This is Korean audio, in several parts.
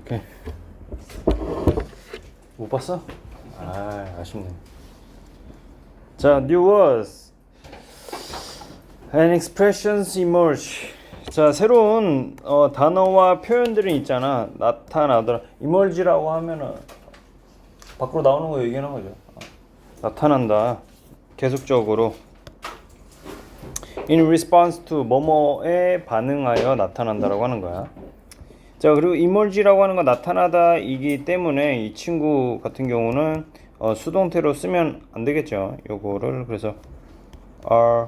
오케이. 못 봤어? 아쉽네. 자, new words and expressions emerge. 자, 새로운 단어와 표현들이 있잖아. 나타나더라. emerge라고 하면은 밖으로 나오는 거 얘기하는 거죠. 나타난다. 계속적으로. in response to 뭐뭐에 반응하여 나타난다라고 하는 거야. 자, 그리고 emerge라고 하는 건 나타나다이기 때문에 이 친구 같은 경우는 수동태로 쓰면 안 되겠죠. 요거를 그래서 are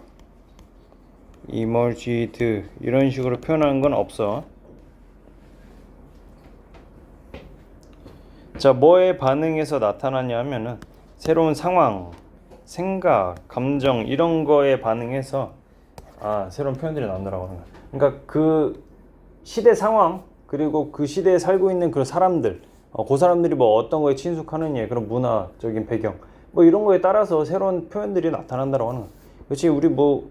emerged 이런 식으로 표현하는 건 없어. 자, 뭐에 반응해서 나타나냐 하면은 새로운 상황, 생각, 감정 이런 거에 반응해서 새로운 표현들이 나온다라고 하는 거야. 그러니까 그 시대 상황 그리고 그 시대에 살고 있는 그 사람들, 그 사람들이 뭐 어떤 거에 친숙하느냐, 그런 문화적인 배경, 뭐 이런 거에 따라서 새로운 표현들이 나타난다라고 하는 거야. 그렇지, 우리 뭐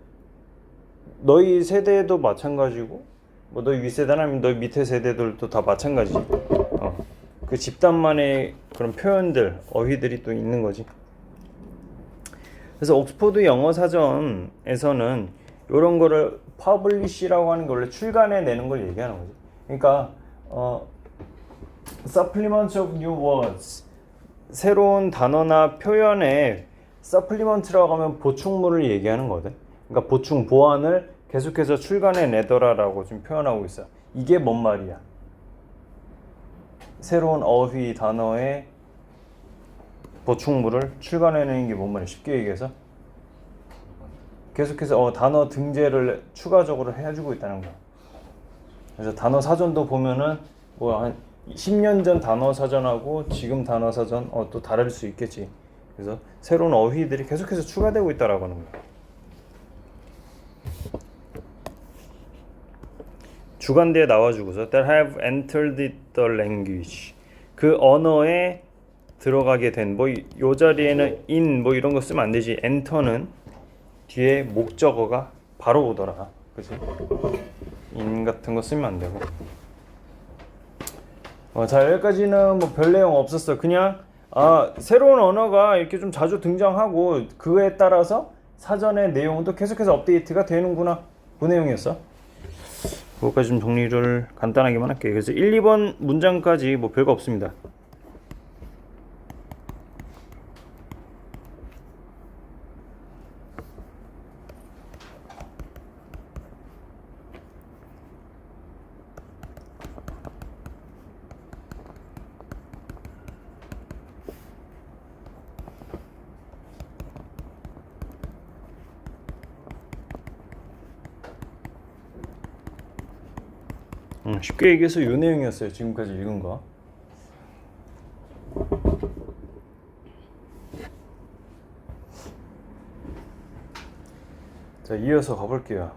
너희 세대도 마찬가지고, 뭐 너희 윗세대나 너희 밑에 세대들도 다 마찬가지지. 그 집단만의 그런 표현들, 어휘들이 또 있는 거지. 그래서 옥스퍼드 영어 사전에서는 이런 거를 publish라고 하는 게 원래 출간해 내는 걸 얘기하는 거지. 그러니까 supplements of new words, 새로운 단어나 표현에 supplement라고 하면 보충물을 얘기하는 거거든. 그러니까 보충, 보완을 계속해서 출간해 내더라라고 지금 표현하고 있어. 이게 뭔 말이야? 새로운 어휘 단어에 보충물을 출간해내는 게 뭔 말이야? 쉽게 얘기해서 계속해서 단어 등재를 추가적으로 해주고 있다는 거야. 그래서 단어 사전도 보면은 뭐 한 10년 전 단어 사전하고 지금 단어 사전 또 다를 수 있겠지. 그래서 새로운 어휘들이 계속해서 추가되고 있다라고 하는 거야. 주관대에 나와주고서 that have entered the language, 그 언어에 들어가게 된, 뭐 요 자리에는 in 뭐 이런 거 쓰면 안 되지. enter는 뒤에 목적어가 바로 오더라. 그치? in 같은 거 쓰면 안 되고. 자, 여기까지는 뭐 별 내용 없었어. 그냥 새로운 언어가 이렇게 좀 자주 등장하고 그에 따라서 사전의 내용도 계속해서 업데이트가 되는구나. 그 내용이었어. 그것까지 좀 정리를 간단하게만 할게요. 그래서 1, 2번 문장까지 뭐 별거 없습니다. 쉽게 얘기해서 이 내용이었어요. 지금까지 읽은 거. 자, 이어서 가볼게요.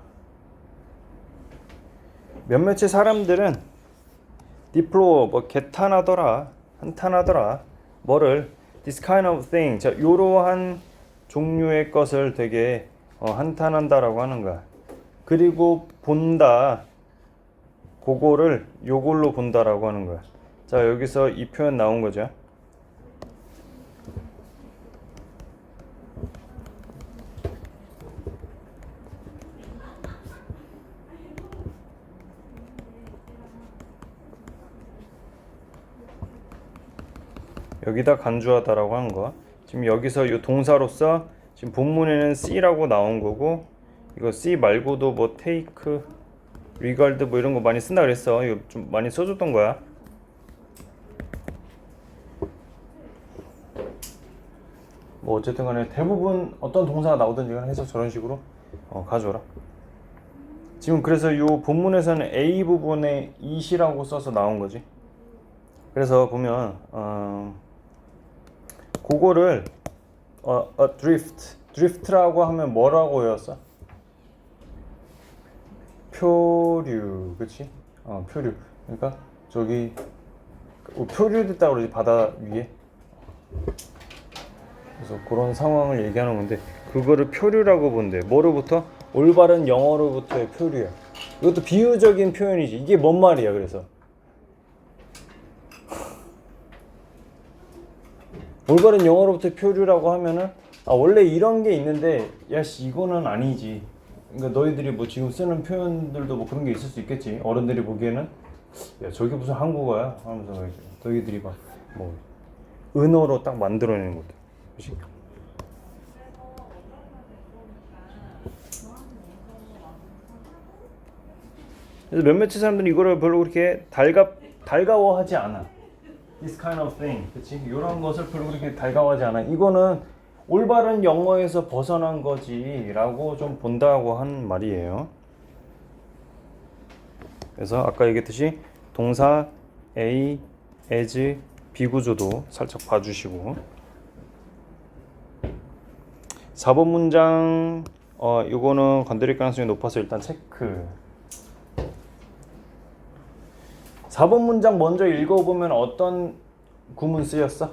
몇몇의 사람들은 디플로 뭐 개탄하더라, 한탄하더라, 뭐를 this kind of thing, 자, 요러한 종류의 것을 되게 한탄한다라고 하는 거야. 그리고 본다, 그거를 요걸로 본다라고 하는 거야. 자, 여기서 이 표현 나온 거죠. 여기다 간주하다라고 하는 거. 지금 여기서 이 동사로서 지금 본문에는 C라고 나온 거고, 이거 C 말고도 뭐 take, regard 뭐 이런 거 많이 쓴다 그랬어. 이거 좀 많이 써줬던 거야. 뭐 어쨌든 간에 대부분 어떤 동사가 나오든지 해서 저런 식으로 가져오라. 지금 그래서 이 본문에서는 A 부분에 it이라고 써서 나온 거지. 그래서 보면 그거를 drift라고 하면 뭐라고 외웠어? 표류, 그치? 표류. 그러니까 저기 표류됐다고 그러지, 바다 위에. 그래서 그런 상황을 얘기하는 건데 그거를 표류라고 본대. 뭐로부터? 올바른 영어로부터의 표류야. 이것도 비유적인 표현이지. 이게 뭔 말이야? 그래서 올바른 영어로부터의 표류라고 하면은 원래 이런 게 있는데 야씨 이거는 아니지. 그러니까 너희들이 뭐 지금 쓰는 표현들도 뭐 그런 게 있을 수 있겠지. 어른들이 보기에는 야 저게 무슨 한국어야 하면서 너희들이 막 뭐 은어로 딱 만들어내는 것도. 그렇지? 그래서 몇몇의 사람들은 이거를 별로 그렇게 달가워하지 않아. This kind of thing, 그렇지? 이런 것을 별로 그렇게 달가워하지 않아. 이거는 올바른 영어에서 벗어난 거지라고 좀 본다고 한 말이에요. 그래서 아까 얘기했듯이 동사 A, as, 비구조도 살짝 봐주시고 4번 문장 이거는 건드릴 가능성이 높아서 일단 체크. 4번 문장 먼저 읽어보면 어떤 구문 쓰였어?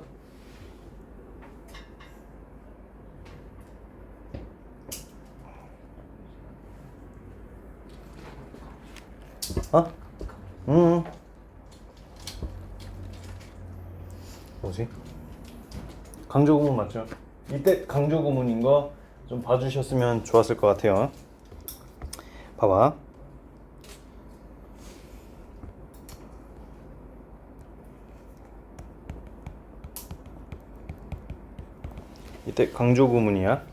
뭐지? 강조 구문 맞죠? 이때 강조 구문인 거 좀 봐주셨으면 좋았을 것 같아요. 봐봐. 이때 강조 구문이야.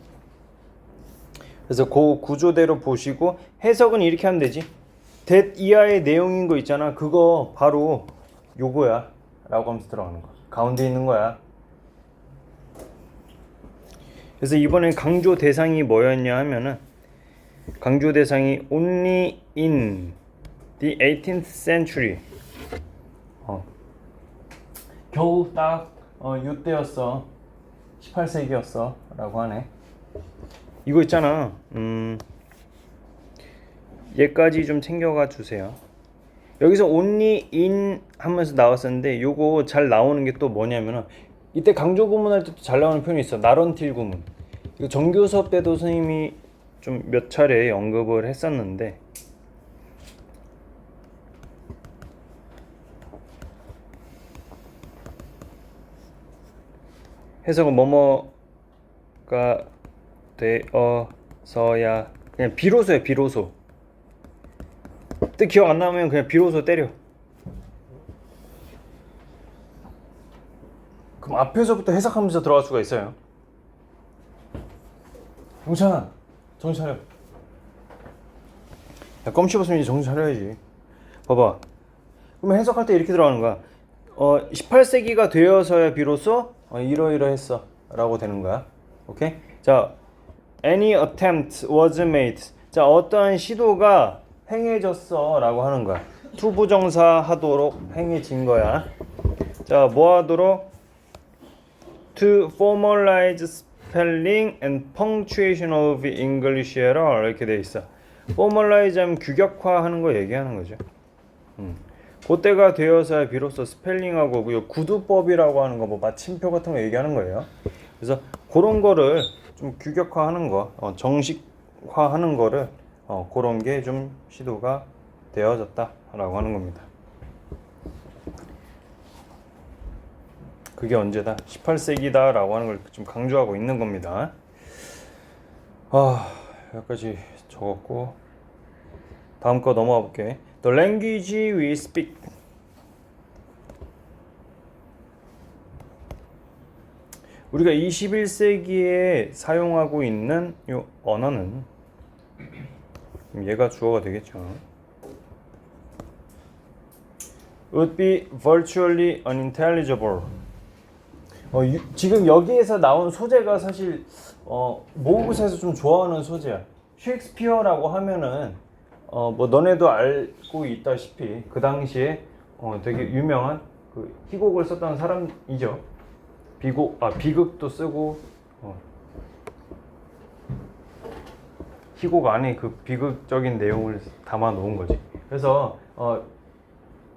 그래서 그 구조대로 보시고 해석은 이렇게 하면 되지. that 이하의 내용인 거 있잖아. 그거 바로 요거야 라고 하면서 들어가는 거. 가운데 있는 거야. 그래서 이번엔 강조 대상이 뭐였냐 하면은 강조 대상이 only in the 18th century. 겨우 딱 요때였어. 18세기였어 라고 하네. 이거 있잖아. 얘까지 좀 챙겨가 주세요. 여기서 only in 하면서 나왔었는데 요거 잘 나오는 게 또 뭐냐면은 이때 강조 구문할 때도 잘 나오는 표현이 있어. not until 구문. 이거 정규 수업 때도 선생님이 좀 몇 차례 언급을 했었는데 해석은 뭐뭐가 되어서야 그냥 비로소야. 비로소. 뜻 기억 안 나면 그냥 비로소 때려. 그럼 앞에서부터 해석하면서 들어갈 수가 있어요. 용찬아 정신 차려. 야, 껌 씹었으면 이제 정신 차려야지. 봐봐. 그러면 해석할 때 이렇게 들어가는 거야. 18세기가 되어서야 비로소 이러이러했어 라고 되는 거야. 오케이? 자, any attempt was made. 자, 어떠한 시도가 행해졌어 라고 하는 거야. 투부정사 하도록 행해진 거야. 자, 뭐 하도록? To formalize spelling and punctuation of English error 이렇게 돼 있어. formalize 하면 규격화하는 거 얘기하는 거죠. 그때가 되어서야 비로소 스펠링하고 구두법이라고 하는 거, 뭐 마침표 같은 거 얘기하는 거예요. 그래서 그런 거를 좀 규격화하는 거, 정식화하는 거를 그런 게 좀 시도가 되어졌다라고 하는 겁니다. 그게 언제다? 18세기다라고 하는 걸 좀 강조하고 있는 겁니다. 여기까지 적었고 다음 거 넘어가 볼게. The language we speak. 우리가 21세기에 사용하고 있는 이 언어는 얘가 주어가 되겠죠. Would be virtually unintelligible. 지금 여기에서 나온 소재가 사실 모의고사에서 좀 좋아하는 소재야. 셰익스피어라고 하면은 뭐 너네도 알고 있다시피 그 당시에 되게 유명한 그 희곡을 썼던 사람이죠. 비극도 쓰고 희곡 안에 그 비극적인 내용을 담아 놓은 거지. 그래서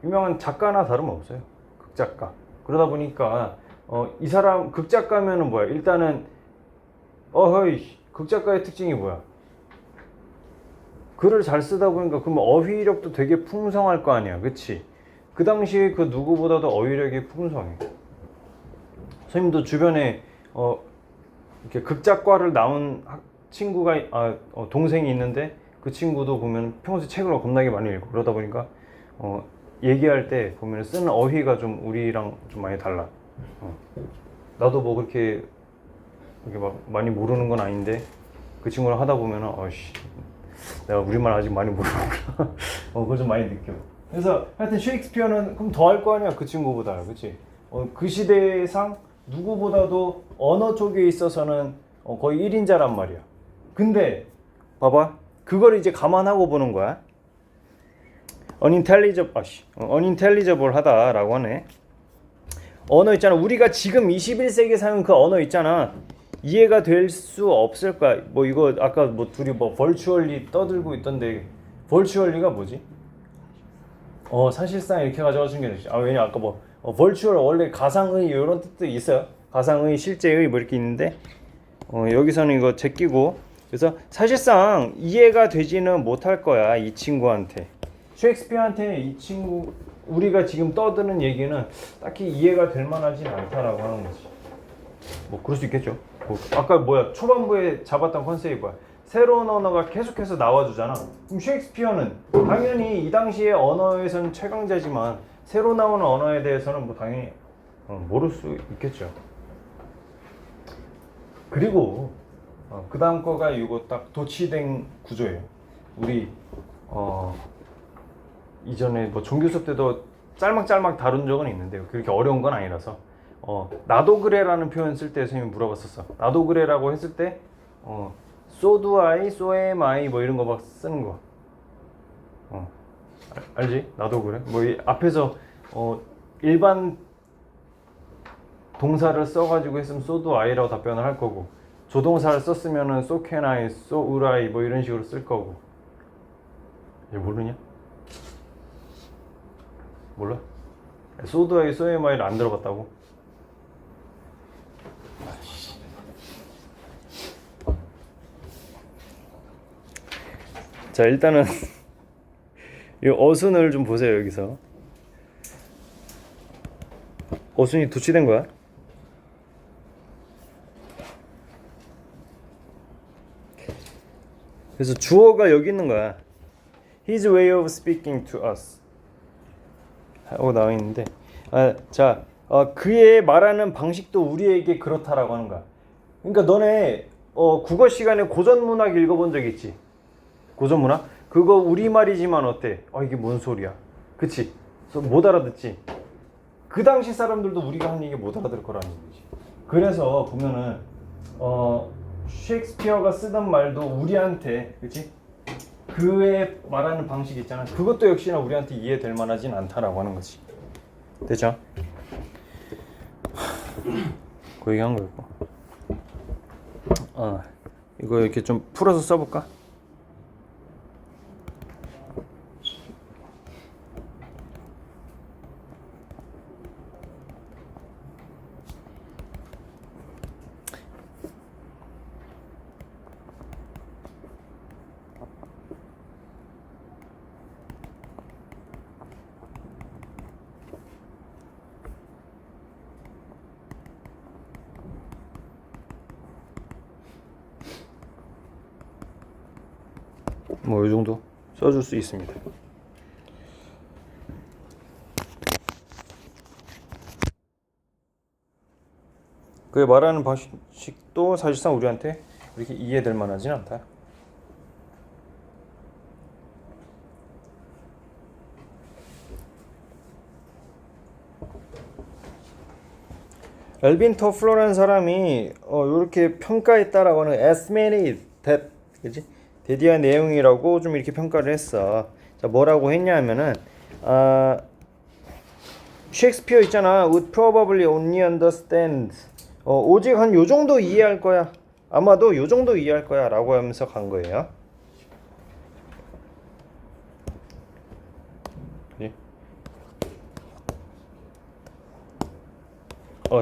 유명한 작가나 다름없어요. 극작가. 그러다 보니까 이 사람 극작가면은 뭐야? 일단은 극작가의 특징이 뭐야? 글을 잘 쓰다 보니까 그러면 어휘력도 되게 풍성할 거 아니야, 그치? 그 당시에 그 누구보다도 어휘력이 풍성해. 선생님도 주변에 이렇게 극작과를 나온 친구가 동생이 있는데 그 친구도 보면 평소에 책을 겁나게 많이 읽고 그러다 보니까 얘기할 때 보면 쓰는 어휘가 좀 우리랑 좀 많이 달라. 나도 뭐 그렇게 막 많이 모르는 건 아닌데 그 친구랑 하다 보면은 내가 우리말 아직 많이 모르는구나. 그걸 좀 많이 느껴. 그래서 하여튼 셰익스피어는 그럼 더 할 거 아니야, 그 친구보다, 그치? 그 시대상 누구보다도 언어 쪽에 있어서는 거의 1인자란 말이야. 근데 봐봐, 그걸 이제 감안하고 보는 거야. unintelligible 하다라고 하네. 언어 있잖아. 우리가 지금 21세기에 사용하는 그 언어 있잖아. 이해가 될 수 없을 거야. 뭐 이거 아까 뭐 둘이 뭐 virtually 떠들고 있던데, virtually가 뭐지? 사실상 이렇게 가져가 준 게 되지. 왜냐 아까 뭐 virtual 원래 가상의 이런 뜻도 있어요. 가상의, 실제의 뭐 이렇게 있는데 여기서는 이거 제끼고, 그래서 사실상 이해가 되지는 못할 거야, 이 친구한테. 셰익스피어한테 이 친구, 우리가 지금 떠드는 얘기는 딱히 이해가 될 만하진 않다라고 하는 거지. 뭐 그럴 수 있겠죠. 아까 초반부에 잡았던 컨셉이 뭐야? 새로운 언어가 계속해서 나와주잖아. 그럼 셰익스피어는 당연히 이 당시의 언어에서는 최강자지만 새로 나오는 언어에 대해서는 뭐 당연히 모를 수 있겠죠. 그리고 그 다음 거가 이거 딱 도치된 구조예요. 우리 이전에 뭐 종교 수업 때도 짤막짤막 다룬 적은 있는데 그렇게 어려운 건 아니라서 나도 그래라는 표현 쓸 때 선생님이 물어봤었어. 나도 그래라고 했을 때 so do I, so am I 뭐 이런 거 막 쓰는 거. 알지? 나도 그래. 뭐 이 앞에서 일반 동사를 써가지고 했으면 so do I라고 답변을 할 거고, 조동사를 썼으면은 so can I, so would I 뭐 이런 식으로 쓸 거고. 얘 모르냐? 몰라? so do I, so am I를 안 들어봤다고? 자, 일단은 이 어순을 좀 보세요. 여기서 어순이 도치된 거야. 그래서 주어가 여기 있는 거야. His way of speaking to us 하고 나와 있는데, 그의 말하는 방식도 우리에게 그렇다라고 하는 거야. 그러니까 너네 국어 시간에 고전문학 읽어본 적 있지? 고전문학? 그거 우리말이지만 어때? 이게 뭔 소리야? 그치? 못 알아듣지? 그 당시 사람들도 우리가 하는 얘기 못 알아들 거라는 얘기지. 그래서 보면은 셰익스피어가 쓰던 말도 우리한테, 그치? 그의 말하는 방식 있잖아. 그것도 역시나 우리한테 이해될 만하진 않다라고 하는 거지. 됐죠? 그 얘기한 거였고. 이거 이렇게 좀 풀어서 써볼까? 뭐 이 정도 써줄 수 있습니다. 그의 말하는 방식도 사실상 우리한테 이렇게 이해될 만하진 않다. 엘빈 터플러라는 사람이 이렇게 평가했다라고 하는 as many that, 그지? 대디한 내용이라고 좀 이렇게 평가를 했어. 자, 뭐라고 했냐면은 셰익스피어 있잖아. would probably only understand. 오직 한 요 정도 이해할 거야. 아마도 요 정도 이해할 거야 라고 하면서 간 거예요. 예.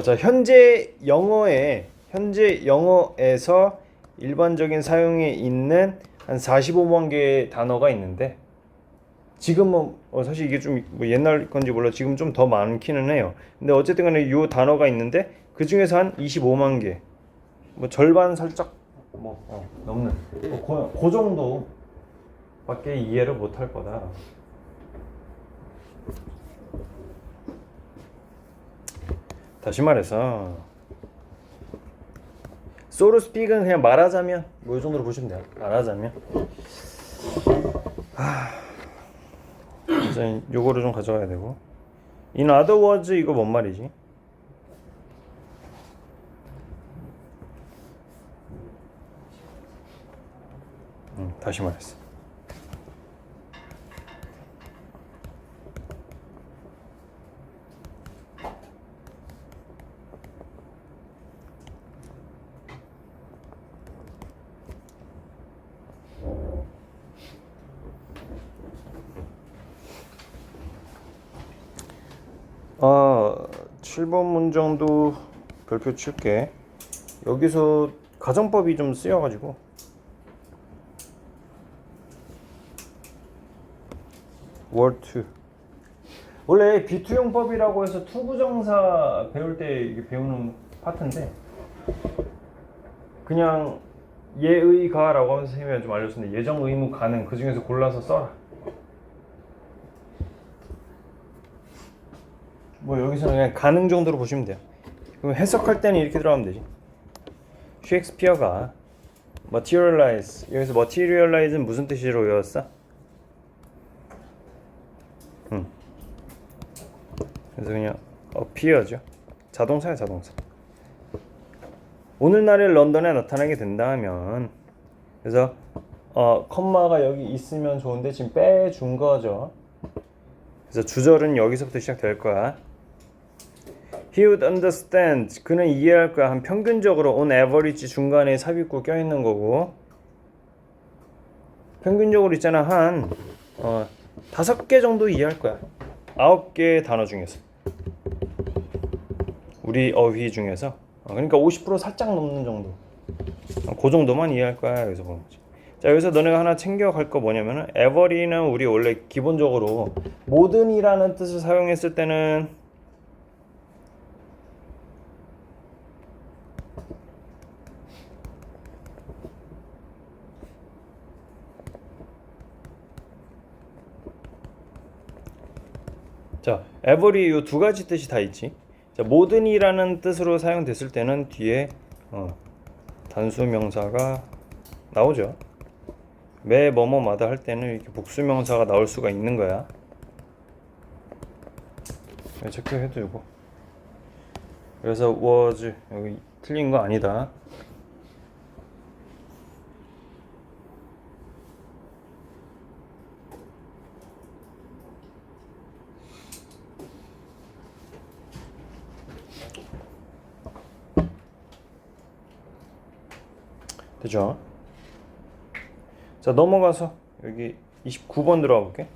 자, 현재 영어에서 일반적인 사용에 있는 한 45만 개의 단어가 있는데 지금은 사실 이게 좀 뭐 옛날 건지 몰라 지금 좀 더 많기는 해요. 근데 어쨌든 간에 이 단어가 있는데 그 중에서 한 25만 개, 뭐 절반 살짝 넘는 그 정도밖에 이해를 못 할 거다. 다시 말해서 소로 스픽은 그냥 말하자면 뭐 이 정도로 보시면 돼요. 말하자면 이제 요거를 좀 가져와야 되고 in other words 이거 뭔 말이지? 다시 말했어. 아, 7번 문장도 별표 칠게. 여기서 가정법이 좀 쓰여가지고 word to 원래 비투용법이라고 해서 투부정사 배울 때 이게 배우는 파트인데 그냥 예의가라고 하면서 선생님이 좀 알려줬는데 예정, 의무, 가능 그 중에서 골라서 써라. 뭐 여기서는 그냥 가능 정도로 보시면 돼요. 그럼 해석할 때는 이렇게 들어가면 되지. 셰익스피어가 materialize 여기서 materialize는 무슨 뜻으로 외웠어? 그래서 그냥 appear죠. 자동사야 자동사. 오늘날에 런던에 나타나게 된다면 그래서 컴마가 여기 있으면 좋은데 지금 빼준 거죠. 그래서 주절은 여기서부터 시작될 거야. He would understand. 그는 이해할 거야. 한 평균적으로 on average 중간에 삽입구 껴있는 거고 평균적으로 있잖아. 한 5개 정도 이해할 거야. 9개의 단어 중에서 우리 어휘 중에서 그러니까 50% 살짝 넘는 정도 그 정도만 이해할 거야. 여기서 보는 거지. 자 여기서 너네가 하나 챙겨갈 거 뭐냐면은 every는 우리 원래 기본적으로 모든이라는 뜻을 사용했을 때는 자 every 요 두 가지 뜻이 다 있지. 자 모든이라는 뜻으로 사용됐을 때는 뒤에 단수 명사가 나오죠. 매 뭐뭐마다 할 때는 이렇게 복수 명사가 나올 수가 있는 거야. 체크해두고. 그래서 was 여기 틀린 거 아니다. 되죠? 자 넘어가서 여기 29번 들어가 볼게.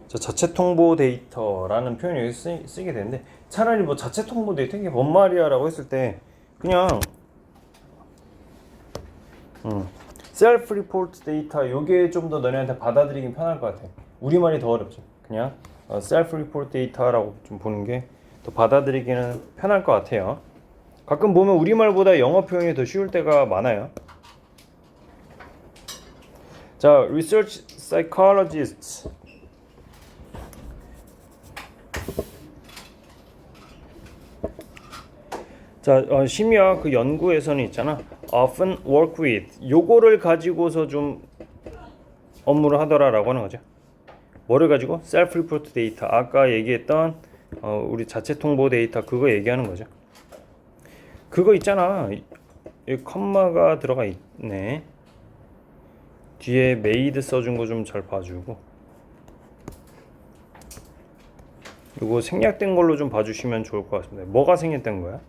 자, 자체 통보 데이터라는 표현이 여기 쓰게 되는데 차라리 뭐 자체 통보 데이터 이게 뭔 말이야 라고 했을 때 그냥 셀프 리포트 데이터 요게 좀 더 너네한테 받아들이긴 편할 것 같아. 우리말이 더 어렵죠. 그냥 셀프 리포트 데이터라고 좀 보는 게 더 받아들이기는 편할 것 같아요. 가끔 보면 우리말보다 영어 표현이 더 쉬울 때가 많아요. 자, research psychologists 자, 심의학 그 연구에서는 있잖아. often work with 요거를 가지고서 좀 업무를 하더라라고 하는 거죠. 뭐를 가지고? 셀프 리포트 데이터. 아까 얘기했던 우리 자체 통보 데이터 그거 얘기하는 거죠. 그거 있잖아. 여기 컴마가 들어가 있네. 뒤에 메이드 써준 거 좀 잘 봐주고. 이거 생략된 걸로 좀 봐주시면 좋을 것 같습니다. 뭐가 생략된 거야?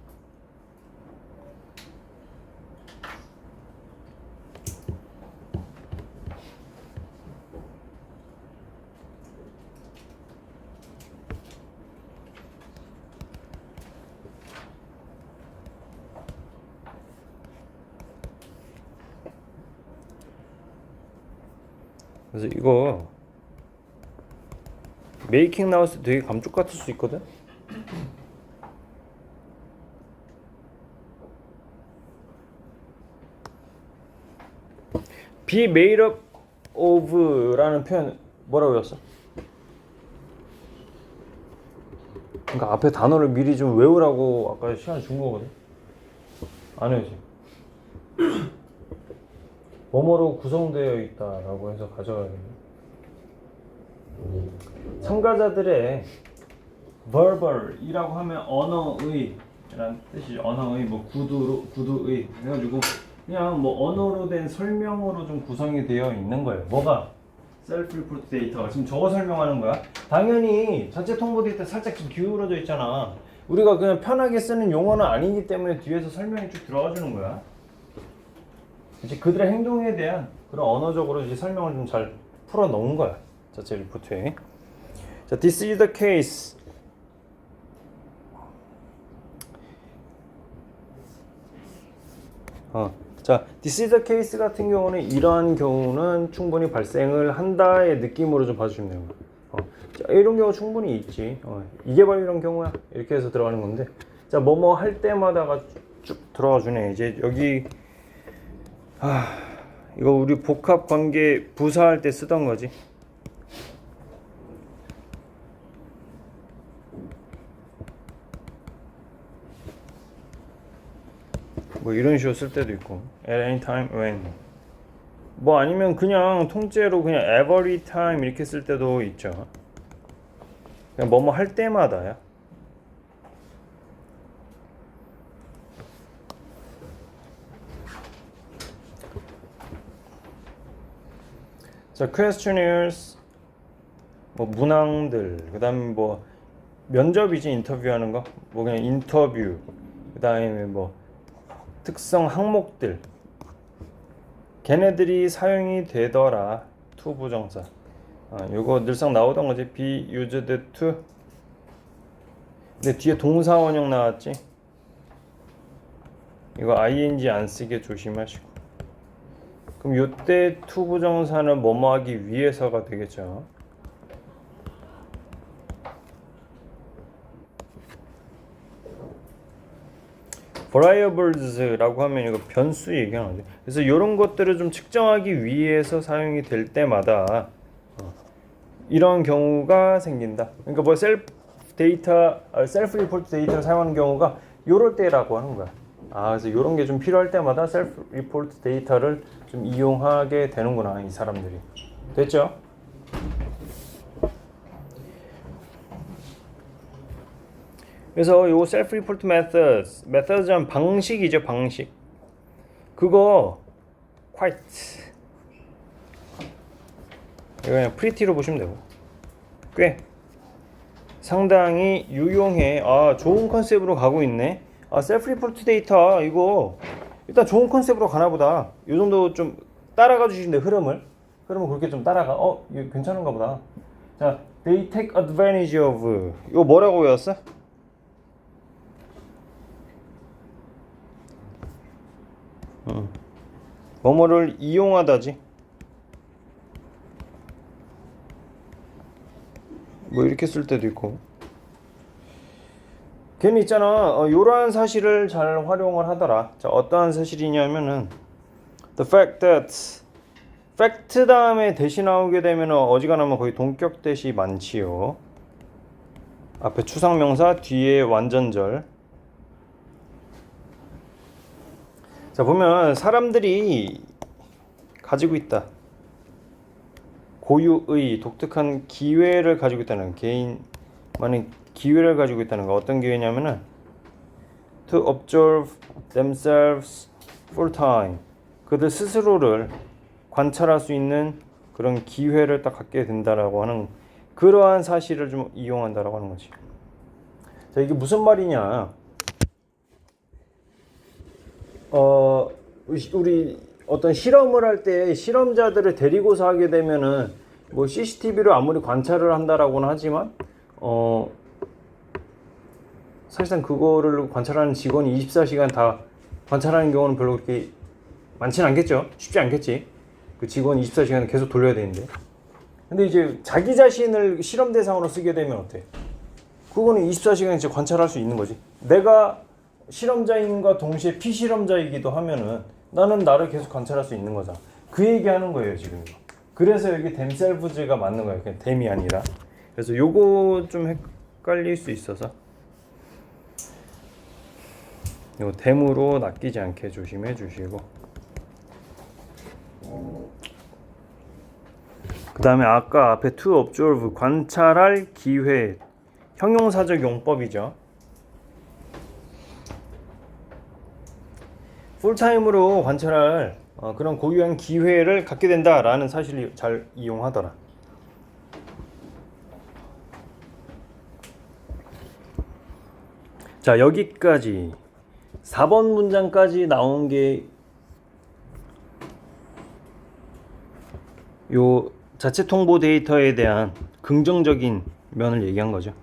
그래서 이거 메이킹 나왔을 때 되게 감쪽 같을 수 있거든? be made up of라는 표현 뭐라고 외웠어? 그러니까 앞에 단어를 미리 좀 외우라고 아까 시간 준 거거든? 안 외우지? 뭐뭐로 구성되어 있다라고 해서 가져가야 돼. 참가자들의 verbal이라고 하면 언어의 라는 뜻이죠. 언어의 뭐 구두의 해가지고 그냥 뭐 언어로 된 설명으로 좀 구성이 되어 있는 거예요. 뭐가? 셀프 리포트 데이터가 지금 저거 설명하는 거야. 당연히 자체 통보 데이터 살짝 좀 기울어져 있잖아. 우리가 그냥 편하게 쓰는 용어는 아니기 때문에 뒤에서 설명이 쭉 들어가 주는 거야. 이제 그들의 행동에 대한 그런 언어적으로 이제 설명을 좀 잘 풀어 놓은 거야. 자체 리포트에. 자, this is the case. 자, this is the case 같은 경우는 이러한 경우는 충분히 발생을 한다의 느낌으로 좀 봐주시면 돼요. 자, 이런 경우 충분히 있지. 이게 바로 이런 경우야. 이렇게 해서 들어가는 건데. 자, 뭐뭐 할 때마다가 쭉 들어가 주네. 이제 여기 이거 우리 복합 관계 부사할 때 쓰던 거지. 뭐 이런 식으로 쓸 때도 있고 at any time when 뭐 아니면 그냥 통째로 그냥 every time 이렇게 쓸 때도 있죠. 그냥 뭐뭐 할 때마다야. 자, questionnaires 뭐 문항들 그다음에 뭐 면접이지 인터뷰하는 거 뭐 그냥 인터뷰 그다음에 뭐 특성 항목들 걔네들이 사용이 되더라. to 부정사. 요거 늘상 나오던 거지. be used to. 근데 뒤에 동사 원형 나왔지. 이거 ing 안 쓰게 조심하시고. 그럼 요때 to 부정사는 뭐뭐 하기 위해서가 되겠죠. variables라고 하면 이거 변수 얘기하는 거죠. 그래서 이런 것들을 좀 측정하기 위해서 사용이 될 때마다 이런 경우가 생긴다. 그러니까 뭐 셀프 리포트 데이터를 사용하는 경우가 요럴 때라고 하는 거야. 그래서 이런 게 좀 필요할 때마다 셀프 리포트 데이터를 좀 이용하게 되는구나, 이 사람들이. 됐죠? 그래서 요 셀프 리포트 methods는 방식이죠, 방식. 그거 quite 이거 그냥 pretty로 보시면 되고 꽤 상당히 유용해. 좋은 컨셉으로 가고 있네. 셀프 리포트 데이터 이거 일단 좋은 컨셉으로 가나 보다. 요 정도 좀 따라가 주시는데 흐름을 그렇게 좀 따라가. 이거 괜찮은가 보다. 자, they take advantage of 이거 뭐라고 외웠어? 뭐뭐를 이용하다지. 뭐 이렇게 쓸 때도 있고. 걔는 있잖아. 요러한 사실을 잘 활용을 하더라. 자, 어떠한 사실이냐면은 the fact that fact 다음에 대시 나오게 되면 어지간하면 거의 동격 대시 많지요. 앞에 추상명사 뒤에 완전절. 자, 보면 사람들이 가지고 있다. 고유의 독특한 기회를 가지고 있다는, 개인만의 기회를 가지고 있다는 거. 어떤 기회냐면은 to observe themselves full time, 그들 스스로를 관찰할 수 있는 그런 기회를 딱 갖게 된다라고 하는, 그러한 사실을 좀 이용한다라고 하는 거지. 자, 이게 무슨 말이냐? 우리 어떤 실험을 할 때 실험자들을 데리고서 하게 되면은 뭐 CCTV로 아무리 관찰을 한다라고는 하지만 사실상 그거를 관찰하는 직원이 24시간 다 관찰하는 경우는 별로 그렇게 많지는 않겠죠. 쉽지 않겠지. 그 직원 24시간을 계속 돌려야 되는데. 근데 이제 자기 자신을 실험 대상으로 쓰게 되면 어때? 그거는 24시간 진짜 관찰할 수 있는 거지. 내가 실험자인과 동시에 피실험자이기도 하면은 나는 나를 계속 관찰할 수 있는 거잖아. 그 얘기하는 거예요 지금. 그래서 여기 themselves가 맞는 거예요. 그냥 them이 아니라. 그래서 요거 좀 헷갈릴 수 있어서 요 them으로 낚이지 않게 조심해 주시고, 그 다음에 아까 앞에 to observe, 관찰할 기회, 형용사적 용법이죠. 풀타임으로 관찰할 그런 고유한 기회를 갖게 된다라는 사실을 잘 이용하더라. 자, 여기까지 4번 문장까지 나온 게 요 자체 통보 데이터에 대한 긍정적인 면을 얘기한 거죠.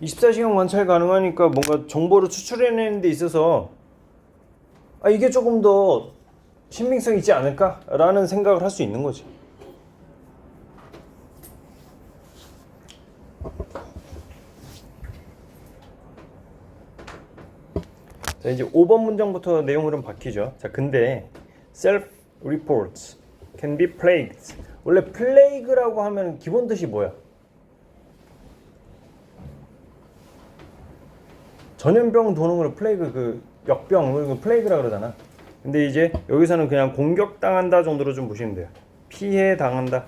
(24시간) 관찰 가능하니까 뭔가 정보를 추출해내는 데 있어서 이게 조금 더 신빙성 있지 않을까? 라는 생각을 할 수 있는 거지. 자, 이제 5번 문장부터 내용을 좀 바뀌죠. 자, 근데 self-reports can be plagued. 원래 플레이그라고 하면 기본 뜻이 뭐야? 전염병 도는 걸 플레이그, 그 역병, 이거 플레이그라 그러잖아. 근데 이제 여기서는 그냥 공격당한다 정도로 좀 보시면 돼요. 피해 당한다.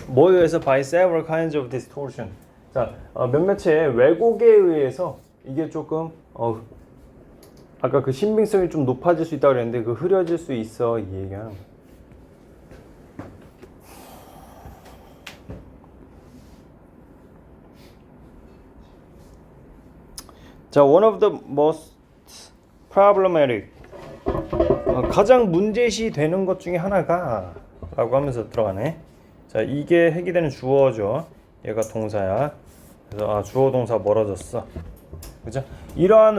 뭐에 의해서? by several kinds of distortion. 자, 몇몇의 왜곡에 의해서 이게 조금 아까 그 신빙성이 좀 높아질 수 있다고 그랬는데 그 흐려질 수 있어, 이 얘기하는 거야. 자, one of the most problematic, 가장 문제시 되는 것 중에 하나가 라고 하면서 들어가네. 자, 이게 해기되는 주어죠. 얘가 동사야. 그래서 주어 동사 멀어졌어. 그죠? 이러한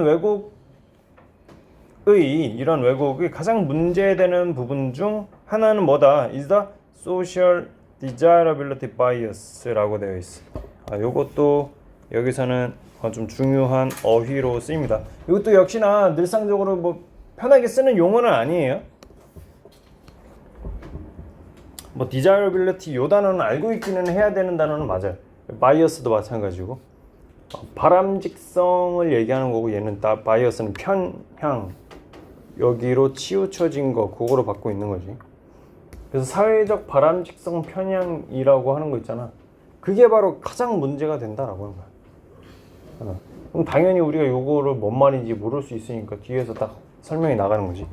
왜곡이 가장 문제되는 부분 중 하나는 뭐다? is the social desirability bias라고 되어 있어. 요것도 여기서는 좀 중요한 어휘로 쓰입니다. 이것도 역시나 늘상적으로 뭐 편하게 쓰는 용어는 아니에요. 뭐 desirability 요 단어는 알고 있기는 해야 되는 단어는 맞아요. 바이어스도 마찬가지고, 바람직성을 얘기하는 거고, 얘는 바이어스는 편향, 여기로 치우쳐진 거, 그거로 받고 있는 거지. 그래서 사회적 바람직성 편향이라고 하는 거 있잖아. 그게 바로 가장 문제가 된다라고 하는 거야. 그럼 당연히 우리가 요거를 뭔 말인지 모를 수 있으니까 뒤에서 딱 설명이 나가는 거지.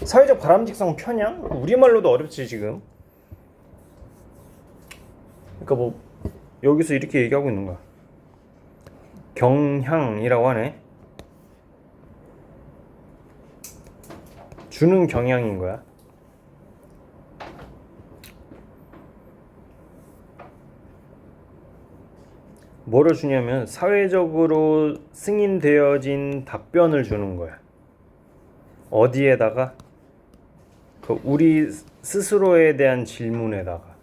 사회적 바람직성 편향? 우리말로도 어렵지 지금. 그러니까 뭐 여기서 이렇게 얘기하고 있는 거야. 경향이라고 하네. 주는 경향인 거야. 뭐를 주냐면 사회적으로 승인되어진 답변을 주는 거야. 어디에다가? 그 우리 스스로에 대한 질문에다가.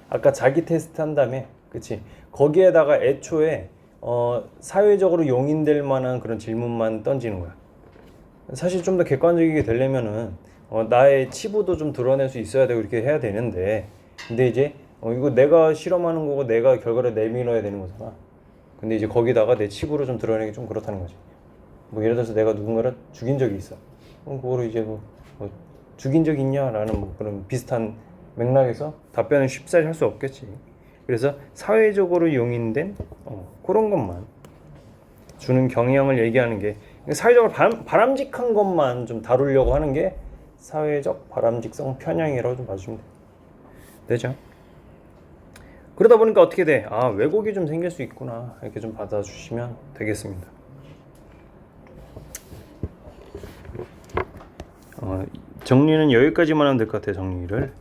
아까 자기 테스트 한다며, 그치? 거기에다가 애초에 사회적으로 용인될 만한 그런 질문만 던지는 거야. 사실 좀 더 객관적이게 되려면은 나의 치부도 좀 드러낼 수 있어야 되고 이렇게 해야 되는데, 근데 이제 이거 내가 실험하는 거고 내가 결과를 내밀어야 되는 거잖아. 근데 이제 거기다가 내 치부를 좀 드러내기 좀 그렇다는 거지. 뭐 예를 들어서 내가 누군가를 죽인 적이 있어. 그거를 이제 뭐 죽인 적 있냐라는 뭐 그런 비슷한 맥락에서 답변을 쉽사리 할 수 없겠지. 그래서 사회적으로 용인된 그런 것만 주는 경향을 얘기하는 게, 사회적으로 바람직한 것만 좀 다루려고 하는 게 사회적 바람직성 편향이라고 좀 봐주시면 되죠. 그러다 보니까 어떻게 돼? 아, 왜곡이 좀 생길 수 있구나, 이렇게 좀 받아주시면 되겠습니다. 정리는 여기까지만 하면 될 것 같아요. 정리를.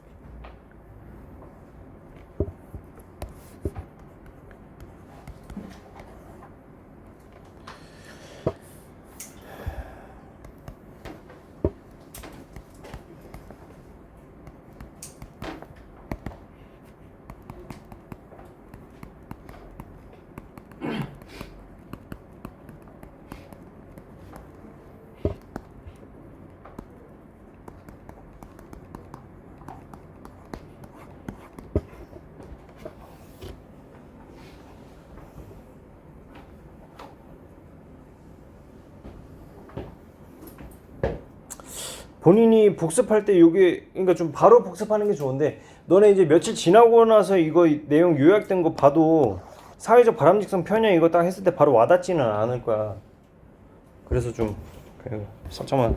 본인이 복습할 때 요게, 그러니까 좀 바로 복습하는 게 좋은데, 너네 이제 며칠 지나고 나서 이거 내용 요약된 거 봐도 사회적 바람직성 편향 이거 딱 했을 때 바로 와닿지는 않을 거야. 그래서 좀 살짝만.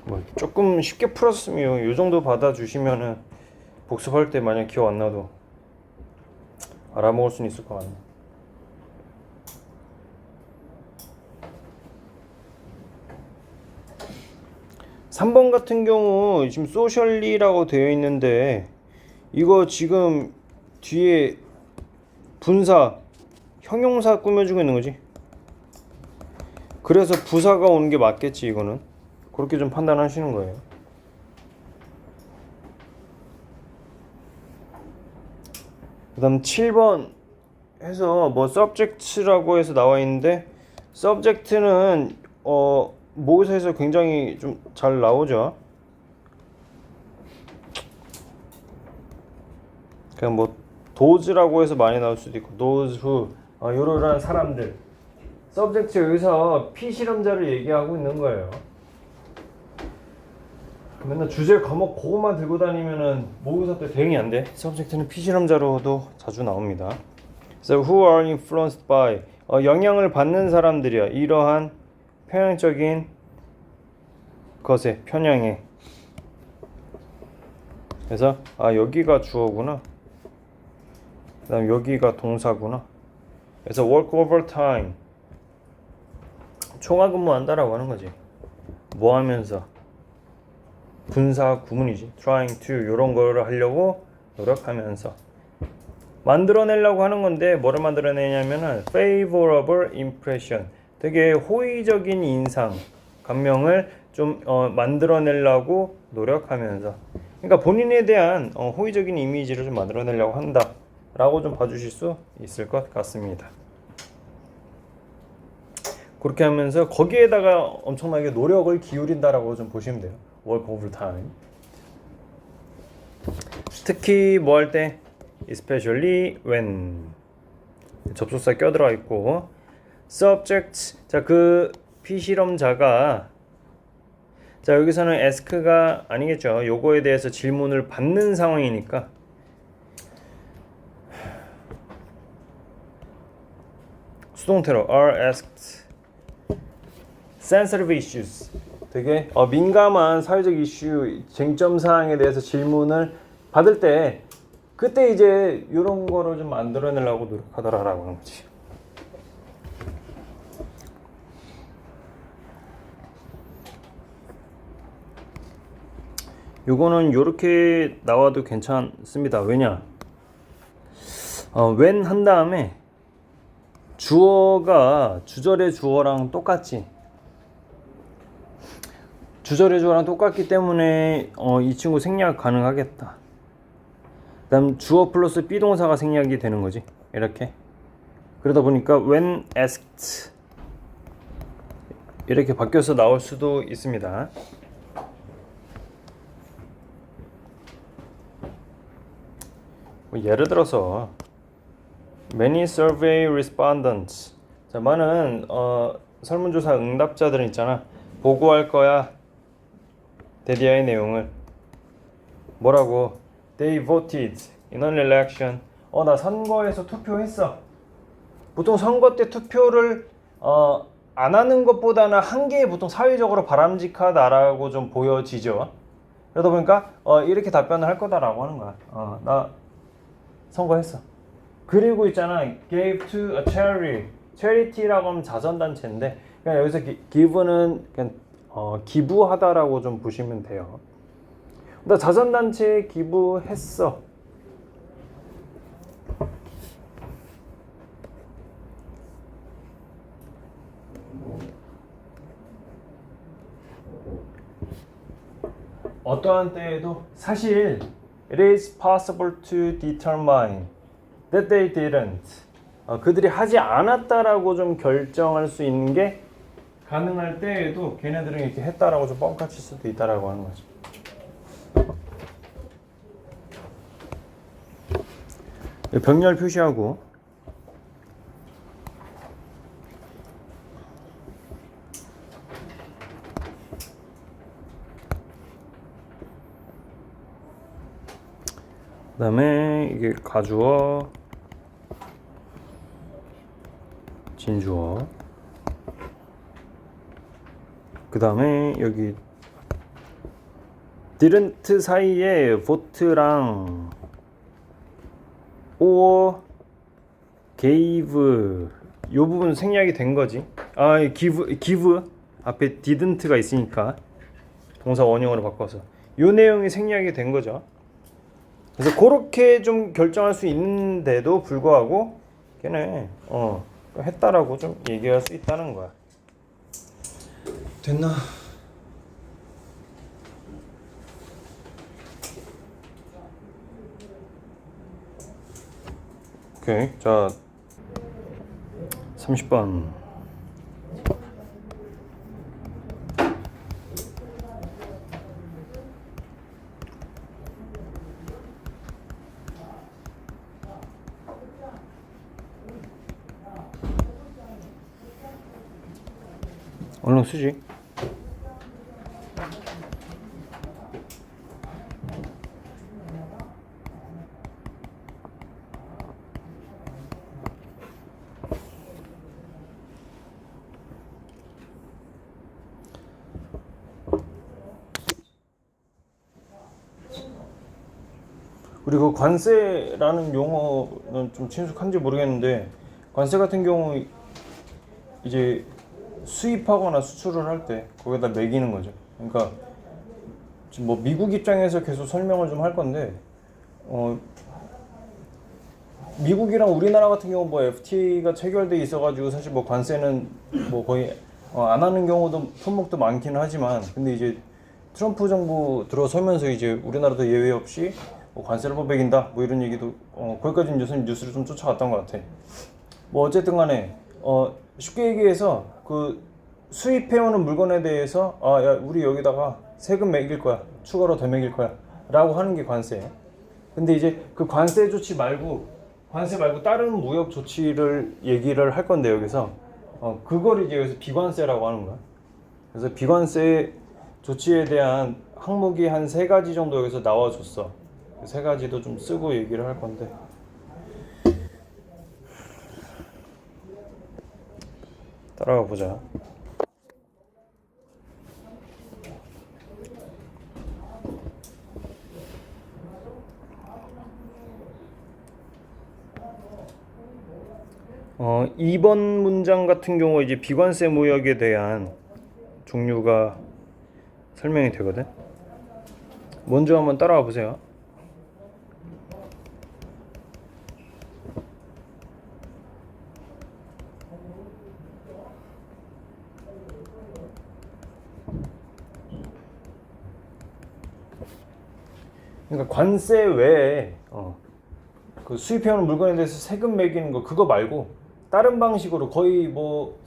뭐 조금 쉽게 풀었으면 요 정도 받아주시면은 복습할 때 만약 기억 안 나도 알아먹을 수는 있을 것 같네. (3번) 같은 경우 지금 소셜리라고 되어 있는데, 이거 지금 뒤에 분사 형용사 꾸며주고 있는 거지. 그래서 부사가 오는 게 맞겠지. 이거는 그렇게 좀 판단하시는 거예요. 그 다음 7번 해서 뭐 subject라고 해서 나와 있는데, subject는 모의사에서 굉장히 좀 잘 나오죠. 그냥 뭐 those라고 해서 많이 나올 수도 있고, those who, 요런 사람들. subject 여기서 피실험자를 얘기하고 있는 거예요. 맨날 주제 과목 그것만 들고 다니면은 모의고사 때 대응이 안 돼. subject는 피실험자로도 자주 나옵니다. So who are influenced by, 영향을 받는 사람들이야. 이러한 편향적인 것에, 편향에. 그래서 여기가 주어구나. 그 다음 여기가 동사구나. 그래서 work overtime, 총화근무한다라고 하는 거지. 뭐 하면서? 분사 구문이지. trying to, 요런 거를 하려고 노력하면서 만들어내려고 하는 건데, 뭐를 만들어내냐면은 favorable impression, 되게 호의적인 인상, 감명을 좀 만들어내려고 노력하면서, 그러니까 본인에 대한 호의적인 이미지를 좀 만들어내려고 한다 라고 좀 봐주실 수 있을 것 같습니다. 그렇게 하면서 거기에다가 엄청나게 노력을 기울인다라고 좀 보시면 돼요. work overtime. 특히 뭐 할 때 especially when 접속사 껴들어 있고 subject 자 그 피실험자가 자 여기서는 ask가 아니겠죠. 요거에 대해서 질문을 받는 상황이니까 수동태로 are asked sensitive issues 되게 민감한 사회적 이슈 쟁점 사항에 대해서 질문을 받을 때 그때 이제 이런 거를 좀 만들어내려고 노력하더라라고 하는 거지. 요거는 요렇게 나와도 괜찮습니다. 왜냐? when 한 다음에 주어가 주절의 주어랑 똑같지. 주절의 주어랑 똑같기 때문에 이 친구 생략 가능하겠다. 그 다음 주어 플러스 비동사가 생략이 되는 거지. 이렇게. 그러다 보니까 when asked 이렇게 바뀌어서 나올 수도 있습니다. 예를 들어서 many survey respondents 자, 많은 설문조사 응답자들은 있잖아. 보고할 거야. 데디아의 내용을 뭐라고? They voted in an election. 나 선거에서 투표했어. 보통 선거 때 투표를 안 하는 것보다는 한 게 보통 사회적으로 바람직하다라고 좀 보여지죠. 그러다 보니까 이렇게 답변을 할 거다라고 하는 거야. 나 선거했어. 그리고 있잖아, gave to a charity. charity라고 하면 자선단체인데 그냥 여기서 give는 그냥 기부하다라고 좀 보시면 돼요. 나 자선단체에 기부했어. 어떠한 때에도 사실 it is possible to determine that they didn't 그들이 하지 않았다라고 좀 결정할 수 있는 게 가능할 때에도 걔네들은 이렇게 했다라고 좀 뻥카칠 수도 있다라고 하는 거죠. 병렬 표시하고 그 다음에 이게 가주어 진주어 그 다음에 여기 didn't 사이에 vote랑 or gave 요 부분 생략이 된 거지. give 앞에 didn't가 있으니까 동사 원형으로 바꿔서 요 내용이 생략이 된 거죠. 그래서 그렇게 좀 결정할 수 있는데도 불구하고 걔네 했다라고 좀 얘기할 수 있다는 거야. 됐나? 오케이. 자 30번 얼른 쓰지. 그리고 관세라는 용어는 좀 친숙한지 모르겠는데 관세 같은 경우 이제 수입하거나 수출을 할 때 거기다 매기는 거죠. 그러니까 지금 뭐 미국 입장에서 계속 설명을 좀 할 건데 미국이랑 우리나라 같은 경우 뭐 FTA가 체결돼 있어가지고 사실 뭐 관세는 뭐 거의 안 하는 경우도 품목도 많기는 하지만 근데 이제 트럼프 정부 들어서면서 이제 우리나라도 예외 없이 뭐 관세를 매긴다 뭐 이런 얘기도 거기까지는 요새 뉴스를 좀 쫓아갔던 것 같아. 뭐 어쨌든 간에 쉽게 얘기해서 그 수입해오는 물건에 대해서 야 우리 여기다가 세금 매길 거야, 추가로 더 매길 거야 라고 하는 게 관세예요. 근데 이제 그 관세 조치 말고 다른 무역 조치를 얘기를 할 건데 여기서 그거를 이제 여기서 비관세라고 하는 거야. 그래서 비관세 조치에 대한 항목이 한 3가지 정도 여기서 나와줬어. 그 3가지도 좀 쓰고 얘기를 할 건데 따라가 보자. 어, 2번 문장 같은 경우 이제 비관세 무역에 대한 종류가 설명이 되거든. 먼저 한번 따라와 보세요. 그러니까 관세 외에 그 수입해오는 물건에 대해서 세금 매기는 거 그거 말고 다른 방식으로 거의 뭐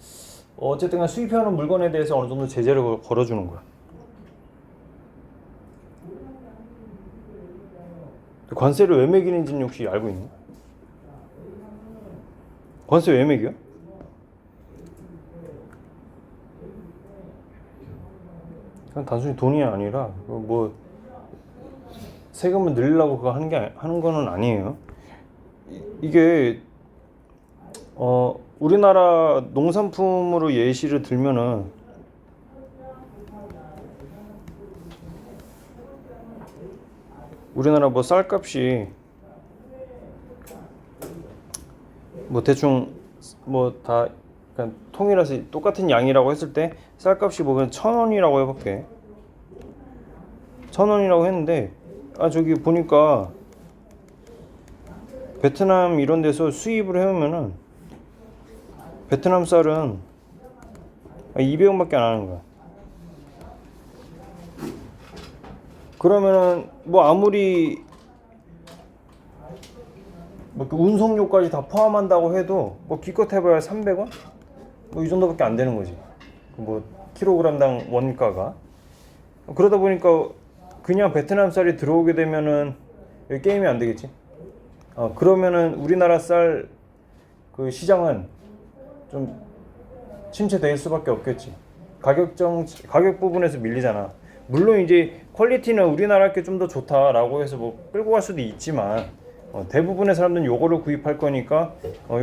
어쨌든 간 수입해오는 물건에 대해서 어느 정도 제재를 걸어주는 거야. 관세를 왜 매기는지는 혹시 알고 있니? 관세 왜 매겨? 그냥 단순히 돈이 아니라 뭐 세금을 늘리려고 그거 하는 거는 아니에요. 이게 우리나라 농산품으로 예시를 들면은 우리나라 뭐 쌀값이 뭐 대충 뭐 다 그냥 통일해서 똑같은 양이라고 했을 때 쌀값이 뭐 그냥 1,000원이라고 해볼게. 1,000원이라고 했는데 저기 보니까 베트남 이런 데서 수입을 해오면은 베트남 쌀은 200원밖에 안 하는 거야. 그러면은 뭐 아무리 뭐 운송료까지 다 포함한다고 해도 뭐 기껏 해봐야 300원? 뭐 이 정도밖에 안 되는 거지. 뭐 킬로그램당 원가가. 그러다 보니까 그냥 베트남 쌀이 들어오게 되면은 게임이 안 되겠지. 그러면은 우리나라 쌀 그 시장은 좀 침체될 수밖에 없겠지. 가격 부분에서 밀리잖아. 물론 이제 퀄리티는 우리나라 게 좀 더 좋다라고 해서 뭐 끌고 갈 수도 있지만 대부분의 사람들은 요거를 구입할 거니까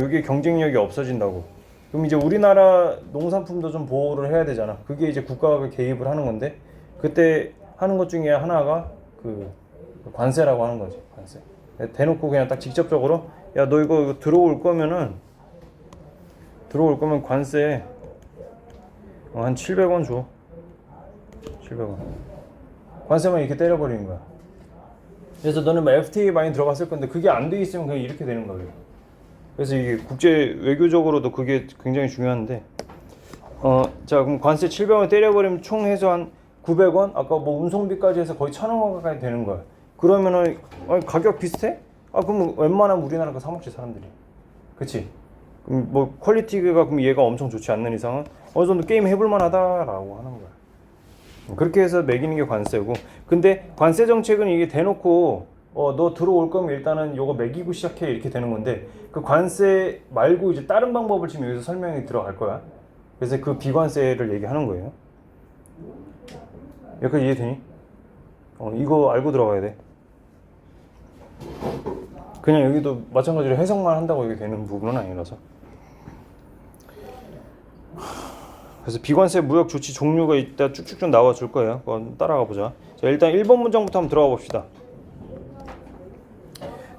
이게 경쟁력이 없어진다고. 그럼 이제 우리나라 농산품도 좀 보호를 해야 되잖아. 그게 이제 국가가 개입을 하는 건데 그때 하는 것 중에 하나가 그 관세라고 하는 거지. 관세. 대놓고 그냥 딱 직접적으로 야 너 이거 들어올 거면 관세 한 700원 줘. 700원. 관세만 이렇게 때려버리는 거야. 그래서 너는 뭐 FTA 많이 들어갔을 건데 그게 안 돼 있으면 그냥 이렇게 되는 거예요. 그래서 이게 국제 외교적으로도 그게 굉장히 중요한데 자 그럼 관세 700원 때려버리면 총 해서 한 900원? 아까 뭐 운송비까지 해서 거의 1,000원 가까이 되는 거야. 그러면은 가격 비슷해? 그럼 웬만하면 우리나라 거 사 먹지 사람들이. 그치? 그럼 뭐 퀄리티가 그럼 얘가 엄청 좋지 않는 이상은 어느 정도 게임 해볼 만하다라고 하는 거야. 그렇게 해서 매기는 게 관세고. 근데 관세 정책은 이게 대놓고 너 들어올 거면 일단은 요거 매기고 시작해 이렇게 되는 건데 그 관세 말고 이제 다른 방법을 지금 여기서 설명이 들어갈 거야. 그래서 그 비관세를 얘기하는 거예요. 여기까지 이해되니? 이거 알고 들어가야 돼. 그냥 여기도 마찬가지로 해석만 한다고 이게 되는 부분은 아니라서. 그래서 비관세 무역 조치 종류가 이따 쭉쭉쭉 나와 줄 거예요. 그건 따라가 보자. 자, 일단 1번 문장부터 한번 들어가 봅시다.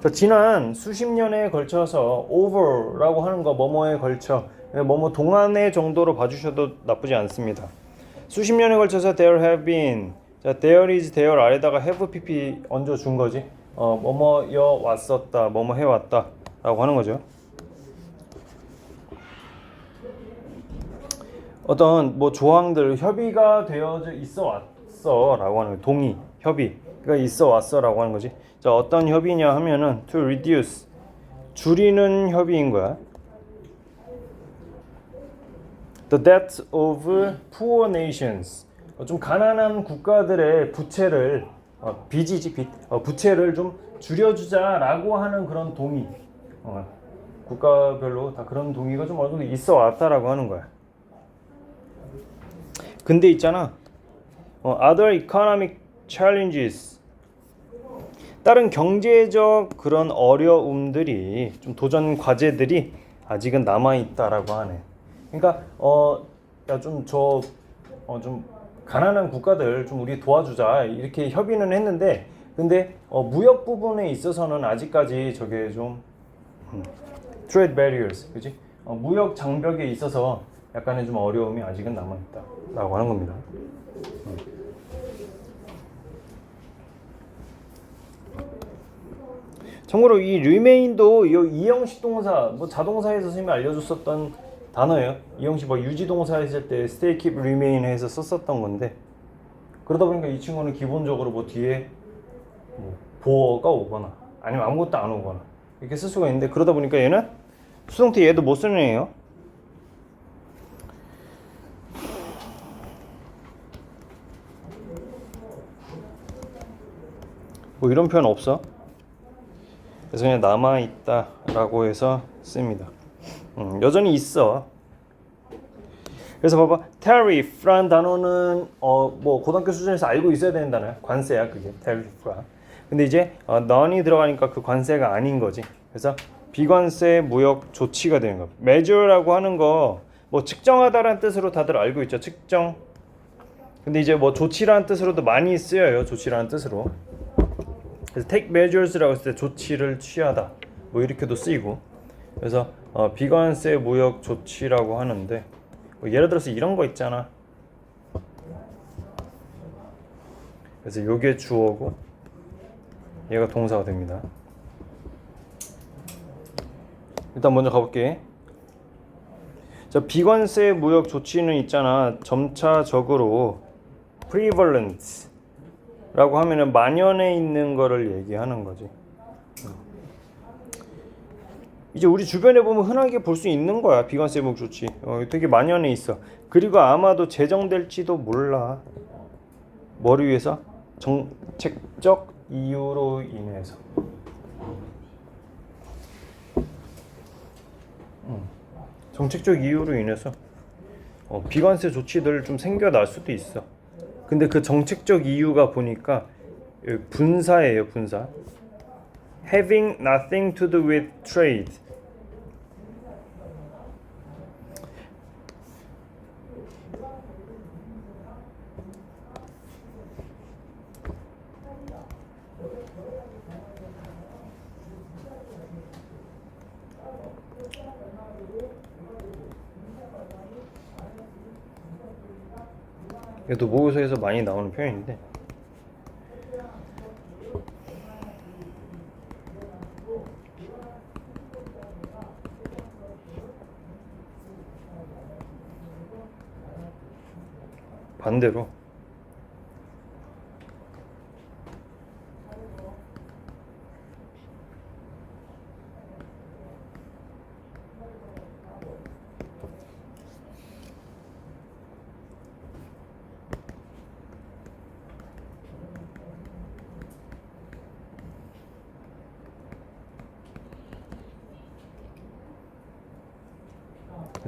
자, 지난 수십 년에 걸쳐서 over라고 하는 거 뭐뭐에 걸쳐 뭐뭐 동안의 정도로 봐주셔도 나쁘지 않습니다. 수십 년에 걸쳐서 there have been 자 there is there 아래다가 have pp 얹어 준 거지. 뭐뭐여 왔었다 뭐뭐 해왔다 라고 하는 거죠. 어떤 뭐 조항들 협의가 되어져 있어 왔어 라고 하는 거예요. 동의, 협의가 있어 왔어 라고 하는 거지. 자 어떤 협의냐 하면은 to reduce 줄이는 협의인 거야. The debt of poor nations. 좀 가난한 국가들의 부채를 빚이지 빚. 부채를 좀 줄여주자라고 하는 그런 동의. 국가별로 다 그런 동의가 좀 어느 정도 있어 왔다라고 하는 거야. 근데 있잖아. Other economic challenges. 다른 경제적 그런 어려움들이 좀 도전 과제들이 아직은 남아 있다라고 하네. 그러니까 좀 가난한 국가들 좀 우리 도와주자 이렇게 협의는 했는데 근데 무역 부분에 있어서는 아직까지 저게 좀 trade barriers, 그지? 무역 장벽에 있어서 약간의 좀 어려움이 아직은 남아 있다라고 하는 겁니다. 참고로 이 remain도 이 형식 동사, 뭐 자동사에서 선생님이 알려줬었던 단어예요. 이 형식 뭐 유지동사 했을 때 stay, keep, remain 해서 썼었던 건데 그러다 보니까 이 친구는 기본적으로 뭐 뒤에 뭐 보어가 오거나 아니면 아무것도 안 오거나 이렇게 쓸 수가 있는데 그러다 보니까 얘는 수동태 얘도 못 쓰는 애예요. 뭐 이런 표현 없어. 그래서 그냥 남아있다라고 해서 씁니다. 여전히 있어. 그래서 봐봐. tariff라는 단어는 뭐 고등학교 수준에서 알고 있어야 되는 단어야. 관세야 그게 tariff가. 근데 이제 none이 들어가니까 그 관세가 아닌 거지. 그래서 비관세 무역 조치가 되는 거. measure라고 하는 거 뭐 측정하다라는 뜻으로 다들 알고 있죠. 측정. 근데 이제 뭐 조치라는 뜻으로도 많이 쓰여요. 조치라는 뜻으로. 그래서 take measures라고 했을 때 조치를 취하다 뭐 이렇게도 쓰이고 그래서 비관세 무역 조치라고 하는데 뭐 예를 들어서 이런 거 있잖아. 그래서 요게 주어고 얘가 동사가 됩니다. 일단 먼저 가볼게. 자, 비관세 무역 조치는 있잖아. 점차적으로 prevalent 라고 하면은 만연해 있는 거를 얘기하는 거지. 이제 우리 주변에 보면 흔하게 볼 수 있는 거야. 비관세 무역 조치. 되게 만연해 있어. 그리고 아마도 제정될지도 몰라. 뭐를 위해서? 정책적 이유로 인해서. 정책적 이유로 인해서 비관세 조치들 좀 생겨날 수도 있어. 근데 그 정책적 이유가 보니까 분사예요, 분사. Having nothing to do with trade. 이것도 모의고사에서 많이 나오는 표현인데 반대로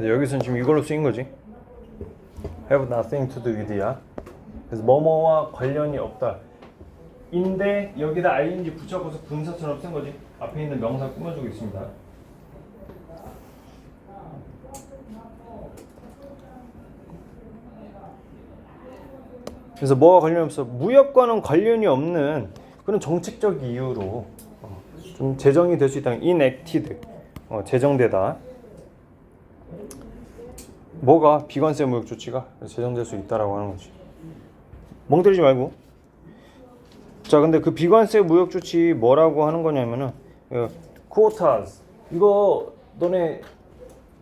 여기서는 지금 이걸로 쓰인 거지. Have nothing to do with야. 그래서 뭐뭐와 관련이 없다. 인데 여기다 ing 붙여서 분사처럼 쓴 거지. 앞에 있는 명사 꾸며주고 있습니다. 그래서 뭐와 관련이 없어? 무역과는 관련이 없는 그런 정책적 이유로 좀 제정이 될 수 있다. enacted. 제정되다. 뭐가 비관세 무역 조치가 제정될 수 있다라고 하는 거지. 멍 때리지 말고. 자, 근데 그 비관세 무역 조치 뭐라고 하는 거냐면은 quotas. 이거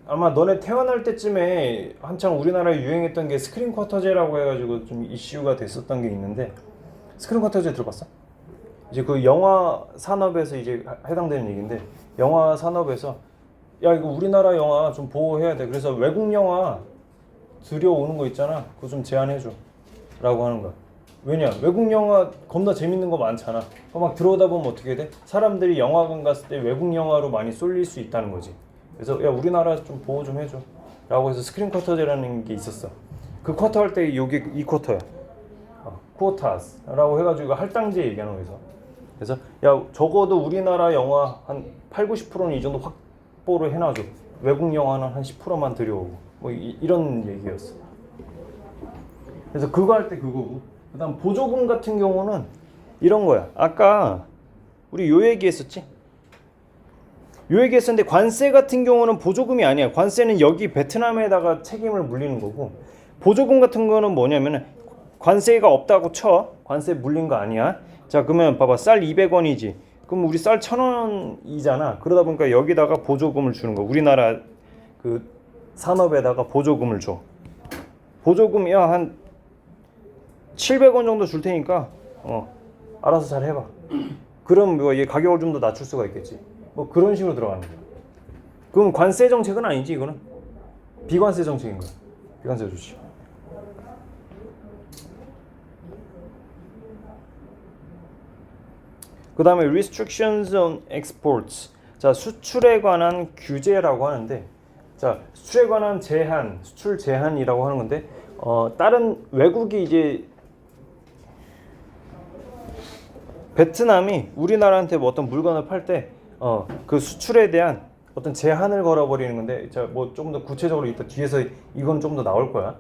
아마 너네 태어날 때쯤에 한창 우리나라에 유행했던 게 스크린 쿼터제라고 해가지고 좀 이슈가 됐었던 게 있는데 스크린 쿼터제 들어봤어? 이제 그 영화 산업에서 이제 해당되는 얘기인데 영화 산업에서 야 이거 우리나라 영화 좀 보호해야 돼. 그래서 외국 영화 들여오는 거 있잖아. 그거 좀 제한해줘 라고 하는 거야. 왜냐? 외국 영화 겁나 재밌는 거 많잖아. 그거 막 들어오다 보면 어떻게 돼? 사람들이 영화관 갔을 때 외국 영화로 많이 쏠릴 수 있다는 거지. 그래서 야 우리나라 좀 보호 좀 해줘 라고 해서 스크린 쿼터제라는 게 있었어. 그 쿼터 할 때 여기 이 쿼터야. 쿼터스라고 해가지고 이거 할당제 얘기하는 거에서. 그래서 야 적어도 우리나라 영화 한 8, 90%는 이 정도 확보를 해놔줘. 외국 영화는 한 10%만 들여오고 뭐 이런 얘기였어. 그래서 그거 할 때 그거고. 그다음 보조금 같은 경우는 이런 거야. 아까 우리 요 얘기했었지? 요 얘기했었는데 관세 같은 경우는 보조금이 아니야. 관세는 여기 베트남에다가 책임을 물리는 거고, 보조금 같은 거는 뭐냐면 관세가 없다고 쳐. 관세 물린 거 아니야. 자 그러면 봐봐, 쌀 200원이지. 그럼 우리 쌀 1,000원이잖아. 그러다 보니까 여기다가 보조금을 주는 거. 우리나라 그 산업에다가 보조금을 줘. 보조금 한 700원 정도 줄 테니까 알아서 잘 해봐. 그럼 뭐 얘 가격을 좀 더 낮출 수가 있겠지. 뭐 그런 식으로 들어가는 거야. 그럼 관세 정책은 아니지. 이거는 비관세 정책인 거야. 비관세 조치. 그 다음에 restrictions on exports. 자 수출에 관한 규제라고 하는데, 자 수출에 관한 제한, 수출 제한이라고 하는 건데, 다른 외국이 이제 베트남이 우리나라한테 뭐 어떤 물건을 팔 때 그 수출에 대한 어떤 제한을 걸어버리는 건데, 자 뭐 좀 더 구체적으로 이따 뒤에서 이건 좀 더 나올 거야.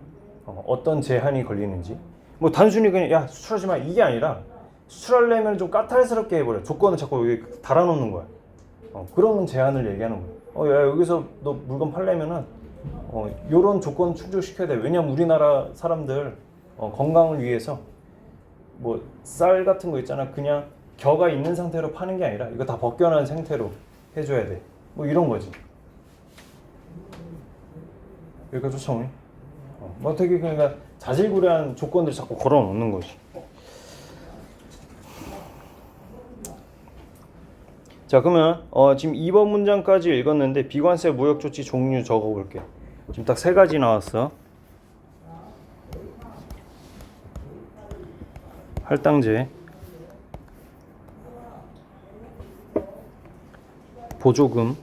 어떤 제한이 걸리는지. 뭐 단순히 그냥 야 수출하지 마 이게 아니라, 수출하려면 좀 까탈스럽게 해버려. 조건을 자꾸 여기 달아놓는 거야. 그런 제한을 얘기하는 거야. 야 여기서 너 물건 팔려면은 요런 조건 충족시켜야 돼. 왜냐면 우리나라 사람들 건강을 위해서 뭐 쌀 같은 거 있잖아. 그냥 겨가 있는 상태로 파는 게 아니라 이거 다 벗겨난 상태로 해줘야 돼. 뭐 이런 거지. 여기까지 쫓아오니? 뭐 되게 그러니까 자질구레한 조건들 자꾸 걸어놓는 거지. 자 그러면 지금 2번 문장까지 읽었는데 비관세 무역조치 종류 적어볼게. 지금 딱 3가지 나왔어. 할당제, 보조금,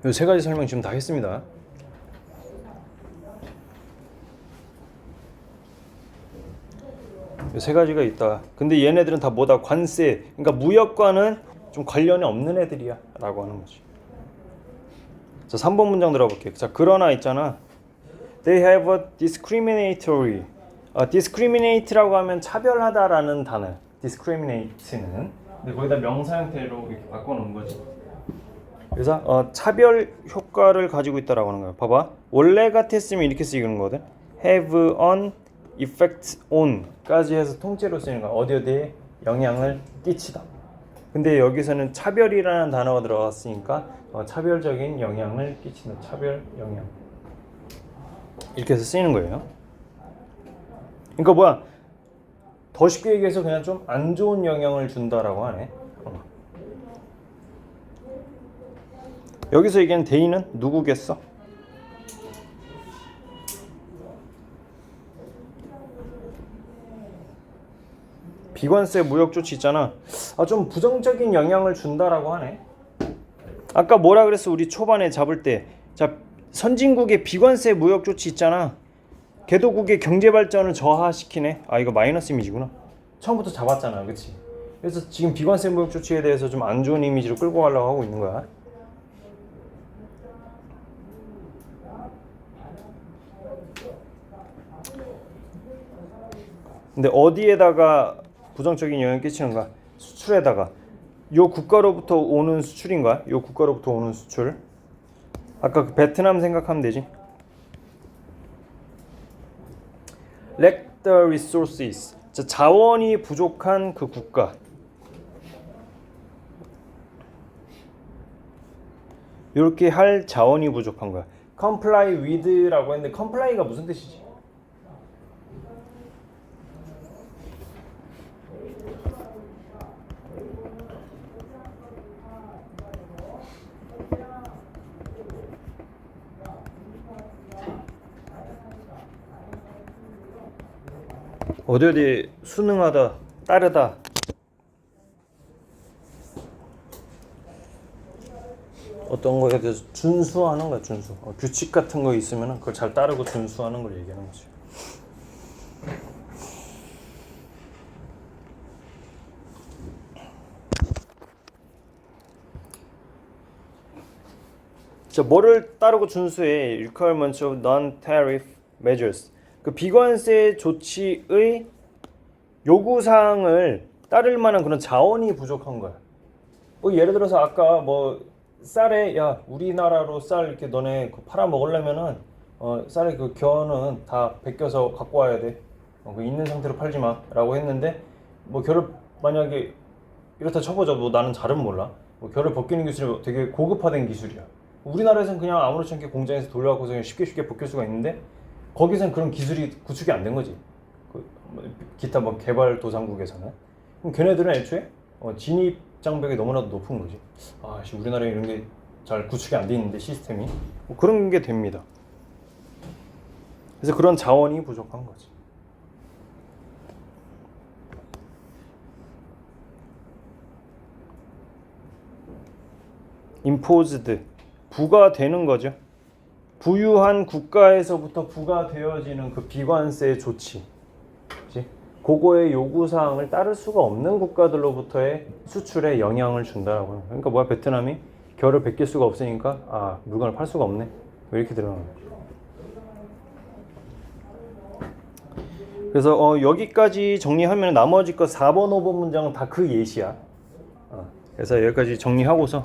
이 3가지 설명 지금 다 했습니다. 이 3가지가 있다. 근데 얘네들은 다 뭐다? 관세. 그러니까 무역과는 좀 관련이 없는 애들이야 라고 하는 거지. 자 3번 문장 들어볼게요. 자 그러나 있잖아. They have a discriminatory. discriminate라고 하면 차별하다라는 단어. discriminate는. 근데 거기다 명사 형태로 이렇게 바꿔놓은 거지. 그래서 차별 효과를 가지고 있다라고 하는 거야. 봐봐. 원래 같았으면 이렇게 쓰이는 거거든. have an effect on까지 해서 통째로 쓰이는 거야. 어디에 영향을 끼치다. 근데 여기서는 차별이라는 단어가 들어갔으니까 차별적인 영향을 끼치는, 차별 영향 이렇게 해서 쓰이는 거예요. 그러니까 뭐야, 더 쉽게 얘기해서 그냥 좀 안 좋은 영향을 준다라고 하네. 여기서 얘기하는 대의는 누구겠어? 비관세 무역 조치 있잖아. 좀 부정적인 영향을 준다라고 하네. 아까 뭐라 그랬어? 우리 초반에 잡을 때. 자, 선진국의 비관세 무역 조치 있잖아. 개도국의 경제 발전을 저하시키네. 이거 마이너스 이미지구나. 처음부터 잡았잖아. 그치? 그래서 지금 비관세 무역 조치에 대해서 좀 안 좋은 이미지로 끌고 가려고 하고 있는 거야. 근데 어디에다가 부정적인 영향을 끼치는가? 수출에다가. 요 국가로부터 오는 수출인가? 요 국가로부터 오는 수출. 아까 그 베트남 생각하면 되지. lack the resources. 자원이 부족한 그 국가. 이렇게 할 자원이 부족한 거야. comply with라고 했는데 comply가 무슨 뜻이지? 어디 순응하다, 따르다. 어떤 거에 대해서 준수하는 거야, 준수. 규칙 같은 거 있으면 그걸 잘 따르고 준수하는 걸 얘기하는 거지. 자, 뭐를 따르고 준수해? Requirements of non-tariff measures. 그 비관세 조치의 요구사항을 따를 만한 그런 자원이 부족한 거야. 예를 들어서 아까 뭐 쌀에 야 우리나라로 쌀 이렇게 너네 팔아 먹으려면은 쌀의 그 겨는 다 벗겨서 갖고 와야 돼. 그 있는 상태로 팔지 마라고 했는데 뭐 겨를 만약에 이렇다 쳐보자. 뭐 나는 잘은 몰라. 뭐 겨를 벗기는 기술이 되게 고급화된 기술이야. 우리나라에서는 그냥 아무렇지 않게 공장에서 돌려갖고서 그냥 쉽게 벗길 수가 있는데 거기서는 그런 기술이 구축이 안 된 거지. 기타 뭐 개발도상국에서는. 그럼 걔네들은 애초에 진입 장벽이 너무나도 높은 거지. 우리나라에 이런 게 잘 구축이 안 돼 있는데 시스템이 뭐 그런 게 됩니다. 그래서 그런 자원이 부족한 거지. imposed 부과되는 거죠. 부유한 국가에서부터 부과되어지는 그 비관세 조치. 그치? 그거의 요구사항을 따를 수가 없는 국가들로부터의 수출에 영향을 준다라고 하는 거야. 그러니까 뭐야, 베트남이 겨를 벗길 수가 없으니까 물건을 팔 수가 없네. 왜 이렇게 들어가는 거야. 그래서 여기까지 정리하면 나머지 거 4번, 5번 문장은 다 그 예시야. 그래서 여기까지 정리하고서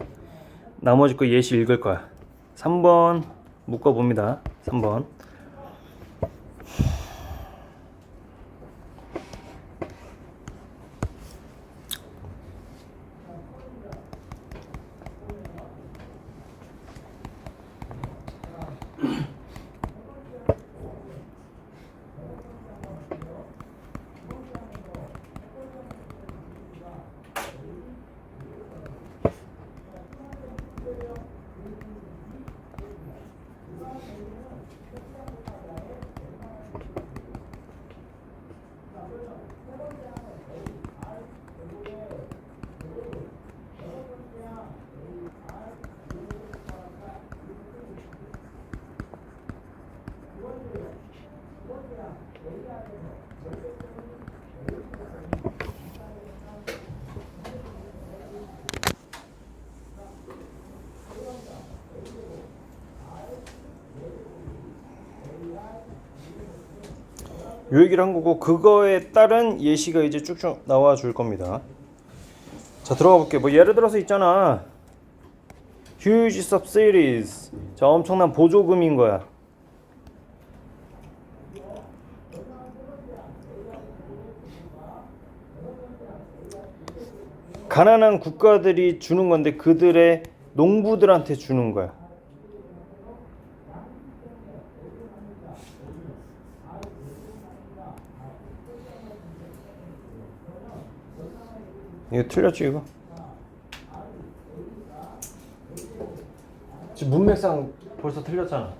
나머지 거 예시 읽을 거야. 3번 묶어봅니다. 3번. 요 얘기를 한 거고 그거에 따른 예시가 이제 쭉쭉 나와 줄 겁니다. 자, 들어가 볼게요. 뭐 예를 들어서 있잖아. huge subsidies. 자, 엄청난 보조금인 거야. 가난한 국가들이 주는 건데 그들의 농부들한테 주는 거야. 이거 틀렸지 이거? 지금 문맥상 벌써 틀렸잖아.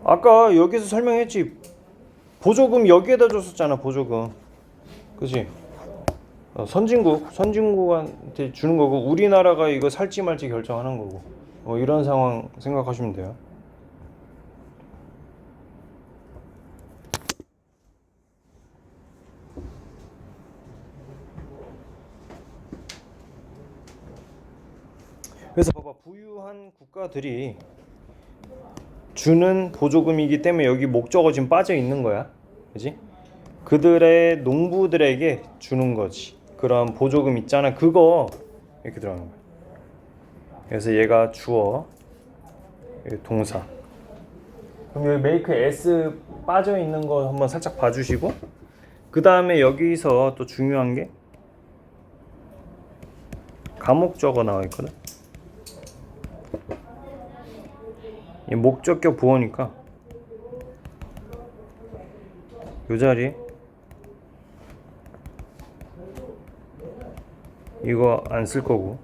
아까 여기서 설명했지. 보조금 여기에다 줬었잖아. 보조금. 그치? 선진국한테 주는 거고 우리나라가 이거 살지 말지 결정하는 거고 이런 상황 생각하시면 돼요. 그래서 봐봐, 부유한 국가들이 주는 보조금이기 때문에 여기 목적어 지금 빠져 있는 거야. 그지? 그들의 농부들에게 주는 거지. 그런 보조금 있잖아. 그거 이렇게 들어가는 거야. 그래서 얘가 주어, 동사. 그럼 여기 make s 빠져 있는 거 한번 살짝 봐주시고, 그 다음에 여기서 또 중요한 게 가목적어 나와 있거든. 이 목적격 부호니까 이 자리에 이거 안 쓸 거고.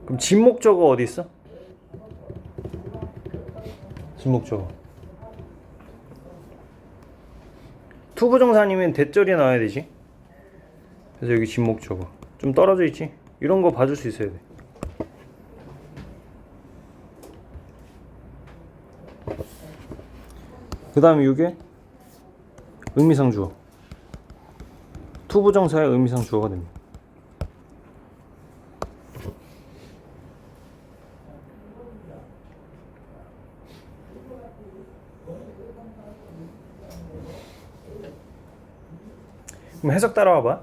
그럼 진목적어 어디 있어? 진목적어. 투부정사님은 대절이 나와야 되지. 그래서 여기 진목적어 좀 떨어져 있지. 이런 거 봐줄 수 있어야 돼. 그 다음에 이게 의미상 주어. 투부정사의 의미상 주어가 됩니다. 그럼 해석 따라와봐.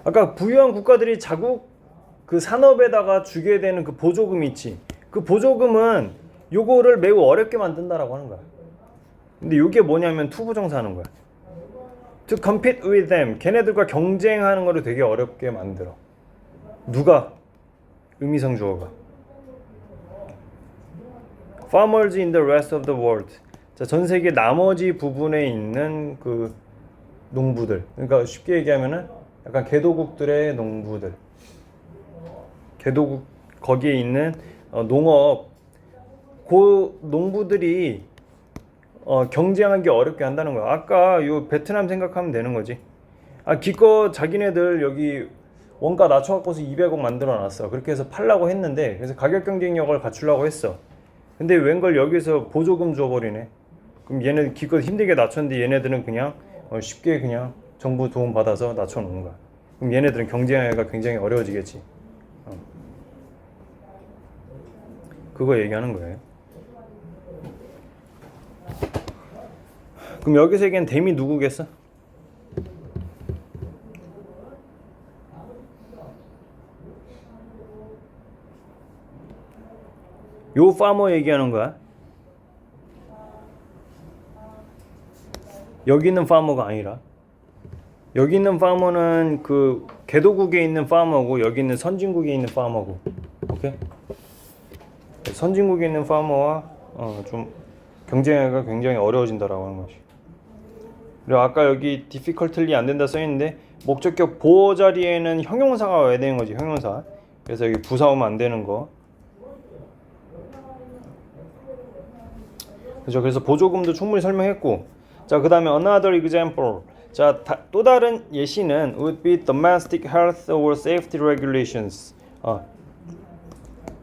아까 부유한 국가들이 자국 그 산업에다가 주게 되는 그 보조금이 있지. 그 보조금은 요거를 매우 어렵게 만든다라고 하는 거야. 근데 이게 뭐냐면 투부정사 하는 거야. To compete with them. 걔네들과 경쟁하는 거를 되게 어렵게 만들어. 누가? 의미상 주어가. Farmers in the rest of the world. 자, 전 세계 나머지 부분에 있는 그 농부들. 그러니까 쉽게 얘기하면은 약간 개도국들의 농부들. 개도국 거기에 있는 농업 그 농부들이 경쟁하기 어렵게 한다는 거야. 아까 요 베트남 생각하면 되는 거지. 기껏 자기네들 여기 원가 낮춰갖고서 200억 만들어 놨어. 그렇게 해서 팔라고 했는데, 그래서 가격 경쟁력을 갖추려고 했어. 근데 웬걸 여기서 보조금 줘버리네. 그럼 얘네 기껏 힘들게 낮췄는데 얘네들은 그냥 쉽게 그냥 정부 도움 받아서 낮춰놓은 거야. 그럼 얘네들은 경쟁하기가 굉장히 어려워지겠지. 그거 얘기하는 거예요. 그럼 여기서 얘기한 댐이 누구겠어? 요 파머 얘기하는 거야. 여기 있는 파머가 아니라, 여기 있는 파머는 그 개도국에 있는 파머고, 여기 있는 선진국에 있는 파머고. 오케이? 선진국에 있는 파머와 좀 경쟁하기가 굉장히 어려워진다라고 하는 것이. 그리고 아까 여기 difficultly 안 된다 써 있는데, 목적격 보호 자리에는 형용사가 와야 되는 거지. 형용사. 그래서 여기 부사 오면 안 되는 거. 그죠? 그래서 보조금도 충분히 설명했고, 자, 그 다음에 another example. 자, 또 다른 예시는 would be domestic health or safety regulations.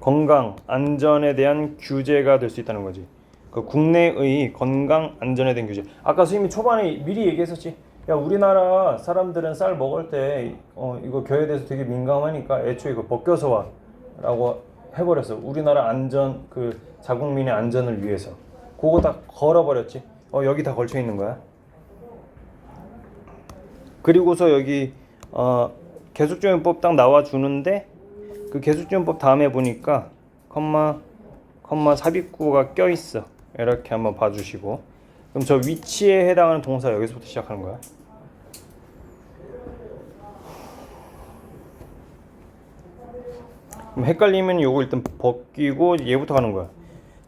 건강, 안전에 대한 규제가 될 수 있다는 거지. 그 국내의 건강, 안전에 대한 규제. 아까 선생님이 초반에 미리 얘기했었지. 야, 우리나라 사람들은 쌀 먹을 때 이거 겨에 대해서 되게 민감하니까 애초에 이거 벗겨서 와 라고 해버렸어. 우리나라 안전, 그 자국민의 안전을 위해서. 그거 다 걸어버렸지. 여기 다 걸쳐 있는 거야. 그리고서 여기 계속조연법 딱 나와주는데, 그 계속조연법 다음에 보니까 컴마 삽입구가 껴있어. 이렇게 한번 봐주시고, 그럼 저 위치에 해당하는 동사 여기서부터 시작하는 거야. 그럼 헷갈리면 요거 일단 벗기고 얘부터 가는 거야.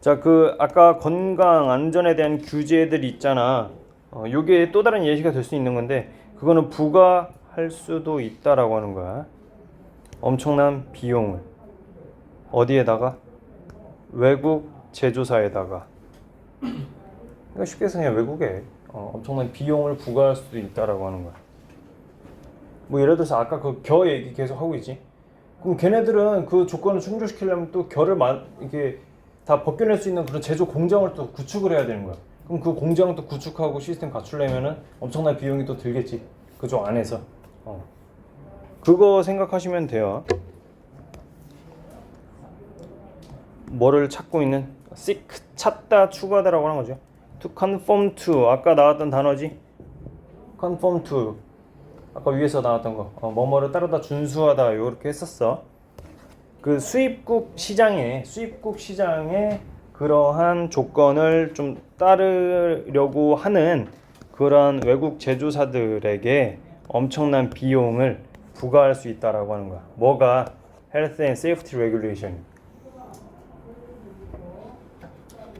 자, 그 아까 건강 안전에 대한 규제들 있잖아. 요게 또 다른 예시가 될 수 있는 건데, 그거는 부과할 수도 있다라고 하는 거야. 엄청난 비용을 어디에다가? 외국 제조사에다가. 그러니까 쉽게 해서 그냥 외국에 엄청난 비용을 부과할 수도 있다라고 하는 거야. 뭐 예를 들어서 아까 그 겨 얘기 계속 하고 있지. 그럼 걔네들은 그 조건을 충족시키려면 또 겨를 이렇게 다 벗겨낼 수 있는 그런 제조 공장을 또 구축을 해야 되는 거야. 그럼 그 공장을 또 구축하고 시스템 갖추려면은 엄청난 비용이 또 들겠지. 그쪽 안에서. 그거 생각하시면 돼요. 뭐를 찾고 있는? seek, 찾다, 추구하다라고 하는 거죠. to conform to, 아까 나왔던 단어지. conform to, 아까 위에서 나왔던 거. 뭐뭐를 따르다, 준수하다, 이렇게 했었어. 그 수입국 시장에 그러한 조건을 좀 따르려고 하는 그런 외국 제조사들에게 엄청난 비용을 부과할 수 있다라고 하는 거야. 뭐가? Health and Safety Regulation.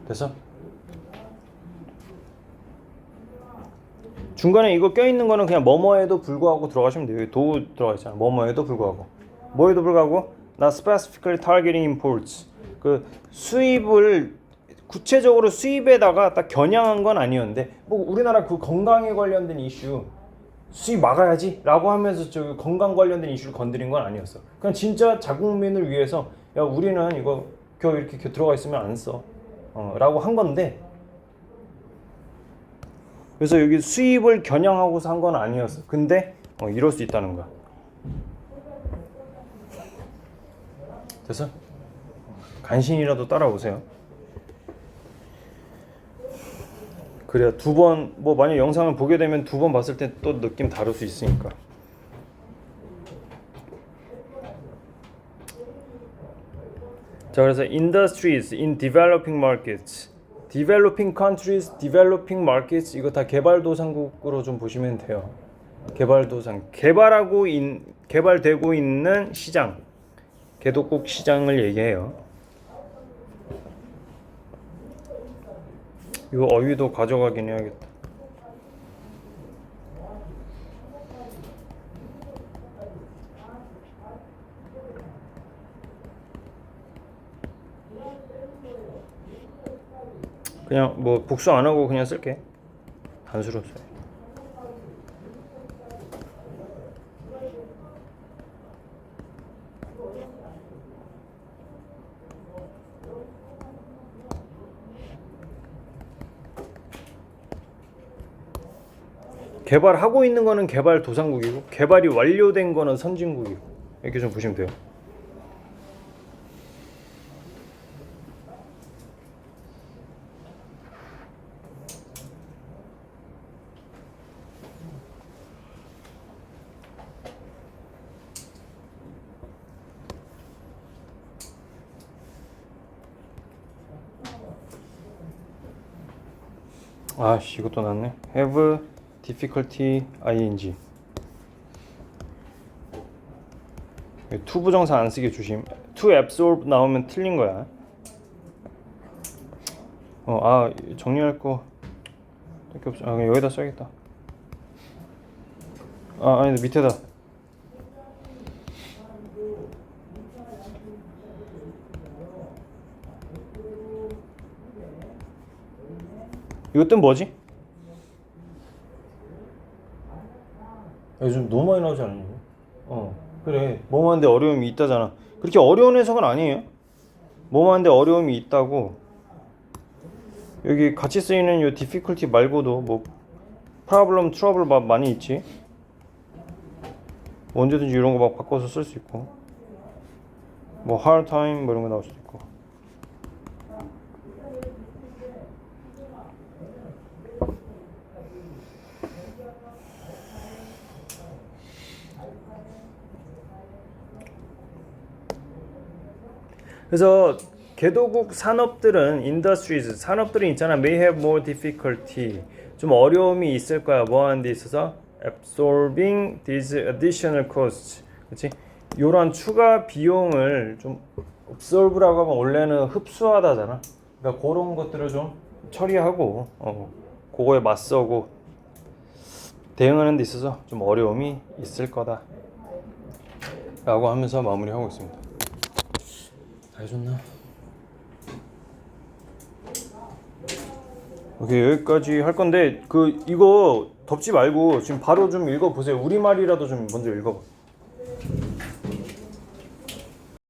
됐어? 중간에 이거 껴있는 거는 그냥 뭐뭐에도 불구하고 들어가시면 돼요. 여기 도 들어가 있잖아. 뭐뭐에도 불구하고. 뭐에도 불구하고 not specifically targeting imports. 그 수입을 구체적으로 수입에다가 딱 겨냥한 건 아니었는데 뭐 우리나라 그 건강에 관련된 이슈 수입 막아야지 라고 하면서 저 건강 관련된 이슈를 건드린 건 아니었어. 그냥 진짜 자국민을 위해서 야 우리는 이거 이렇게 들어가 있으면 안 써. 라고 한 건데 그래서 여기 수입을 겨냥하고서 한 건 아니었어. 근데 이럴 수 있다는 거야. 됐어? 간신히라도 따라오세요. 그래야 두 번 뭐 만약 영상을 보게 되면 두 번 봤을 때 또 느낌 다를 수 있으니까. 자, 그래서 industries in developing markets, developing countries, developing markets 이거 다 개발도상국으로 좀 보시면 돼요. 개발도상 개발되고 있는 시장, 개도국 시장을 얘기해요. 이거 어휘도 가져가긴 해야겠다. 그냥 뭐 복수 안 하고 그냥 쓸게. 단수로 써. 개발하고 있는 거는 개발도상국이고 개발이 완료된 거는 선진국이고 이렇게 좀 보시면 돼요. 아씨 이것도 났네. have difficulty ing to 부정사 안 쓰게 조심. to absorb 나오면 틀린 거야. 정리할 거 밖에 없어. 그냥 여기다 써야겠다. 아니 밑에다. 이것도 뭐지? 요즘 너무 많이 나오지 않니? 그래. 뭐하는데 어려움이 있다잖아. 그렇게 어려운 해석은 아니에요. 뭐하는데 어려움이 있다고. 여기 같이 쓰이는 요 difficulty 말고도 뭐 problem, trouble 많이 있지. 언제든지 이런 거 막 바꿔서 쓸 수 있고. 뭐 hard time 뭐 이런 거 나올 수도 있고. 그래서 개도국 산업들은 industries 산업들이 있잖아. may have more difficulty 좀 어려움이 있을 거야. 뭐 하는 데 있어서 absorbing these additional costs. 그렇지? 요런 추가 비용을 좀 absorb라고 하면 원래는 흡수하다잖아. 그러니까 그런 것들을 좀 처리하고 그거에 맞서고 대응하는 데 있어서 좀 어려움이 있을 거다 라고 하면서 마무리하고 있습니다. 다 해줬나? 오케이 여기까지 할 건데 이거 덮지 말고 지금 바로 좀 읽어보세요. 우리말이라도 좀 먼저 읽어봐.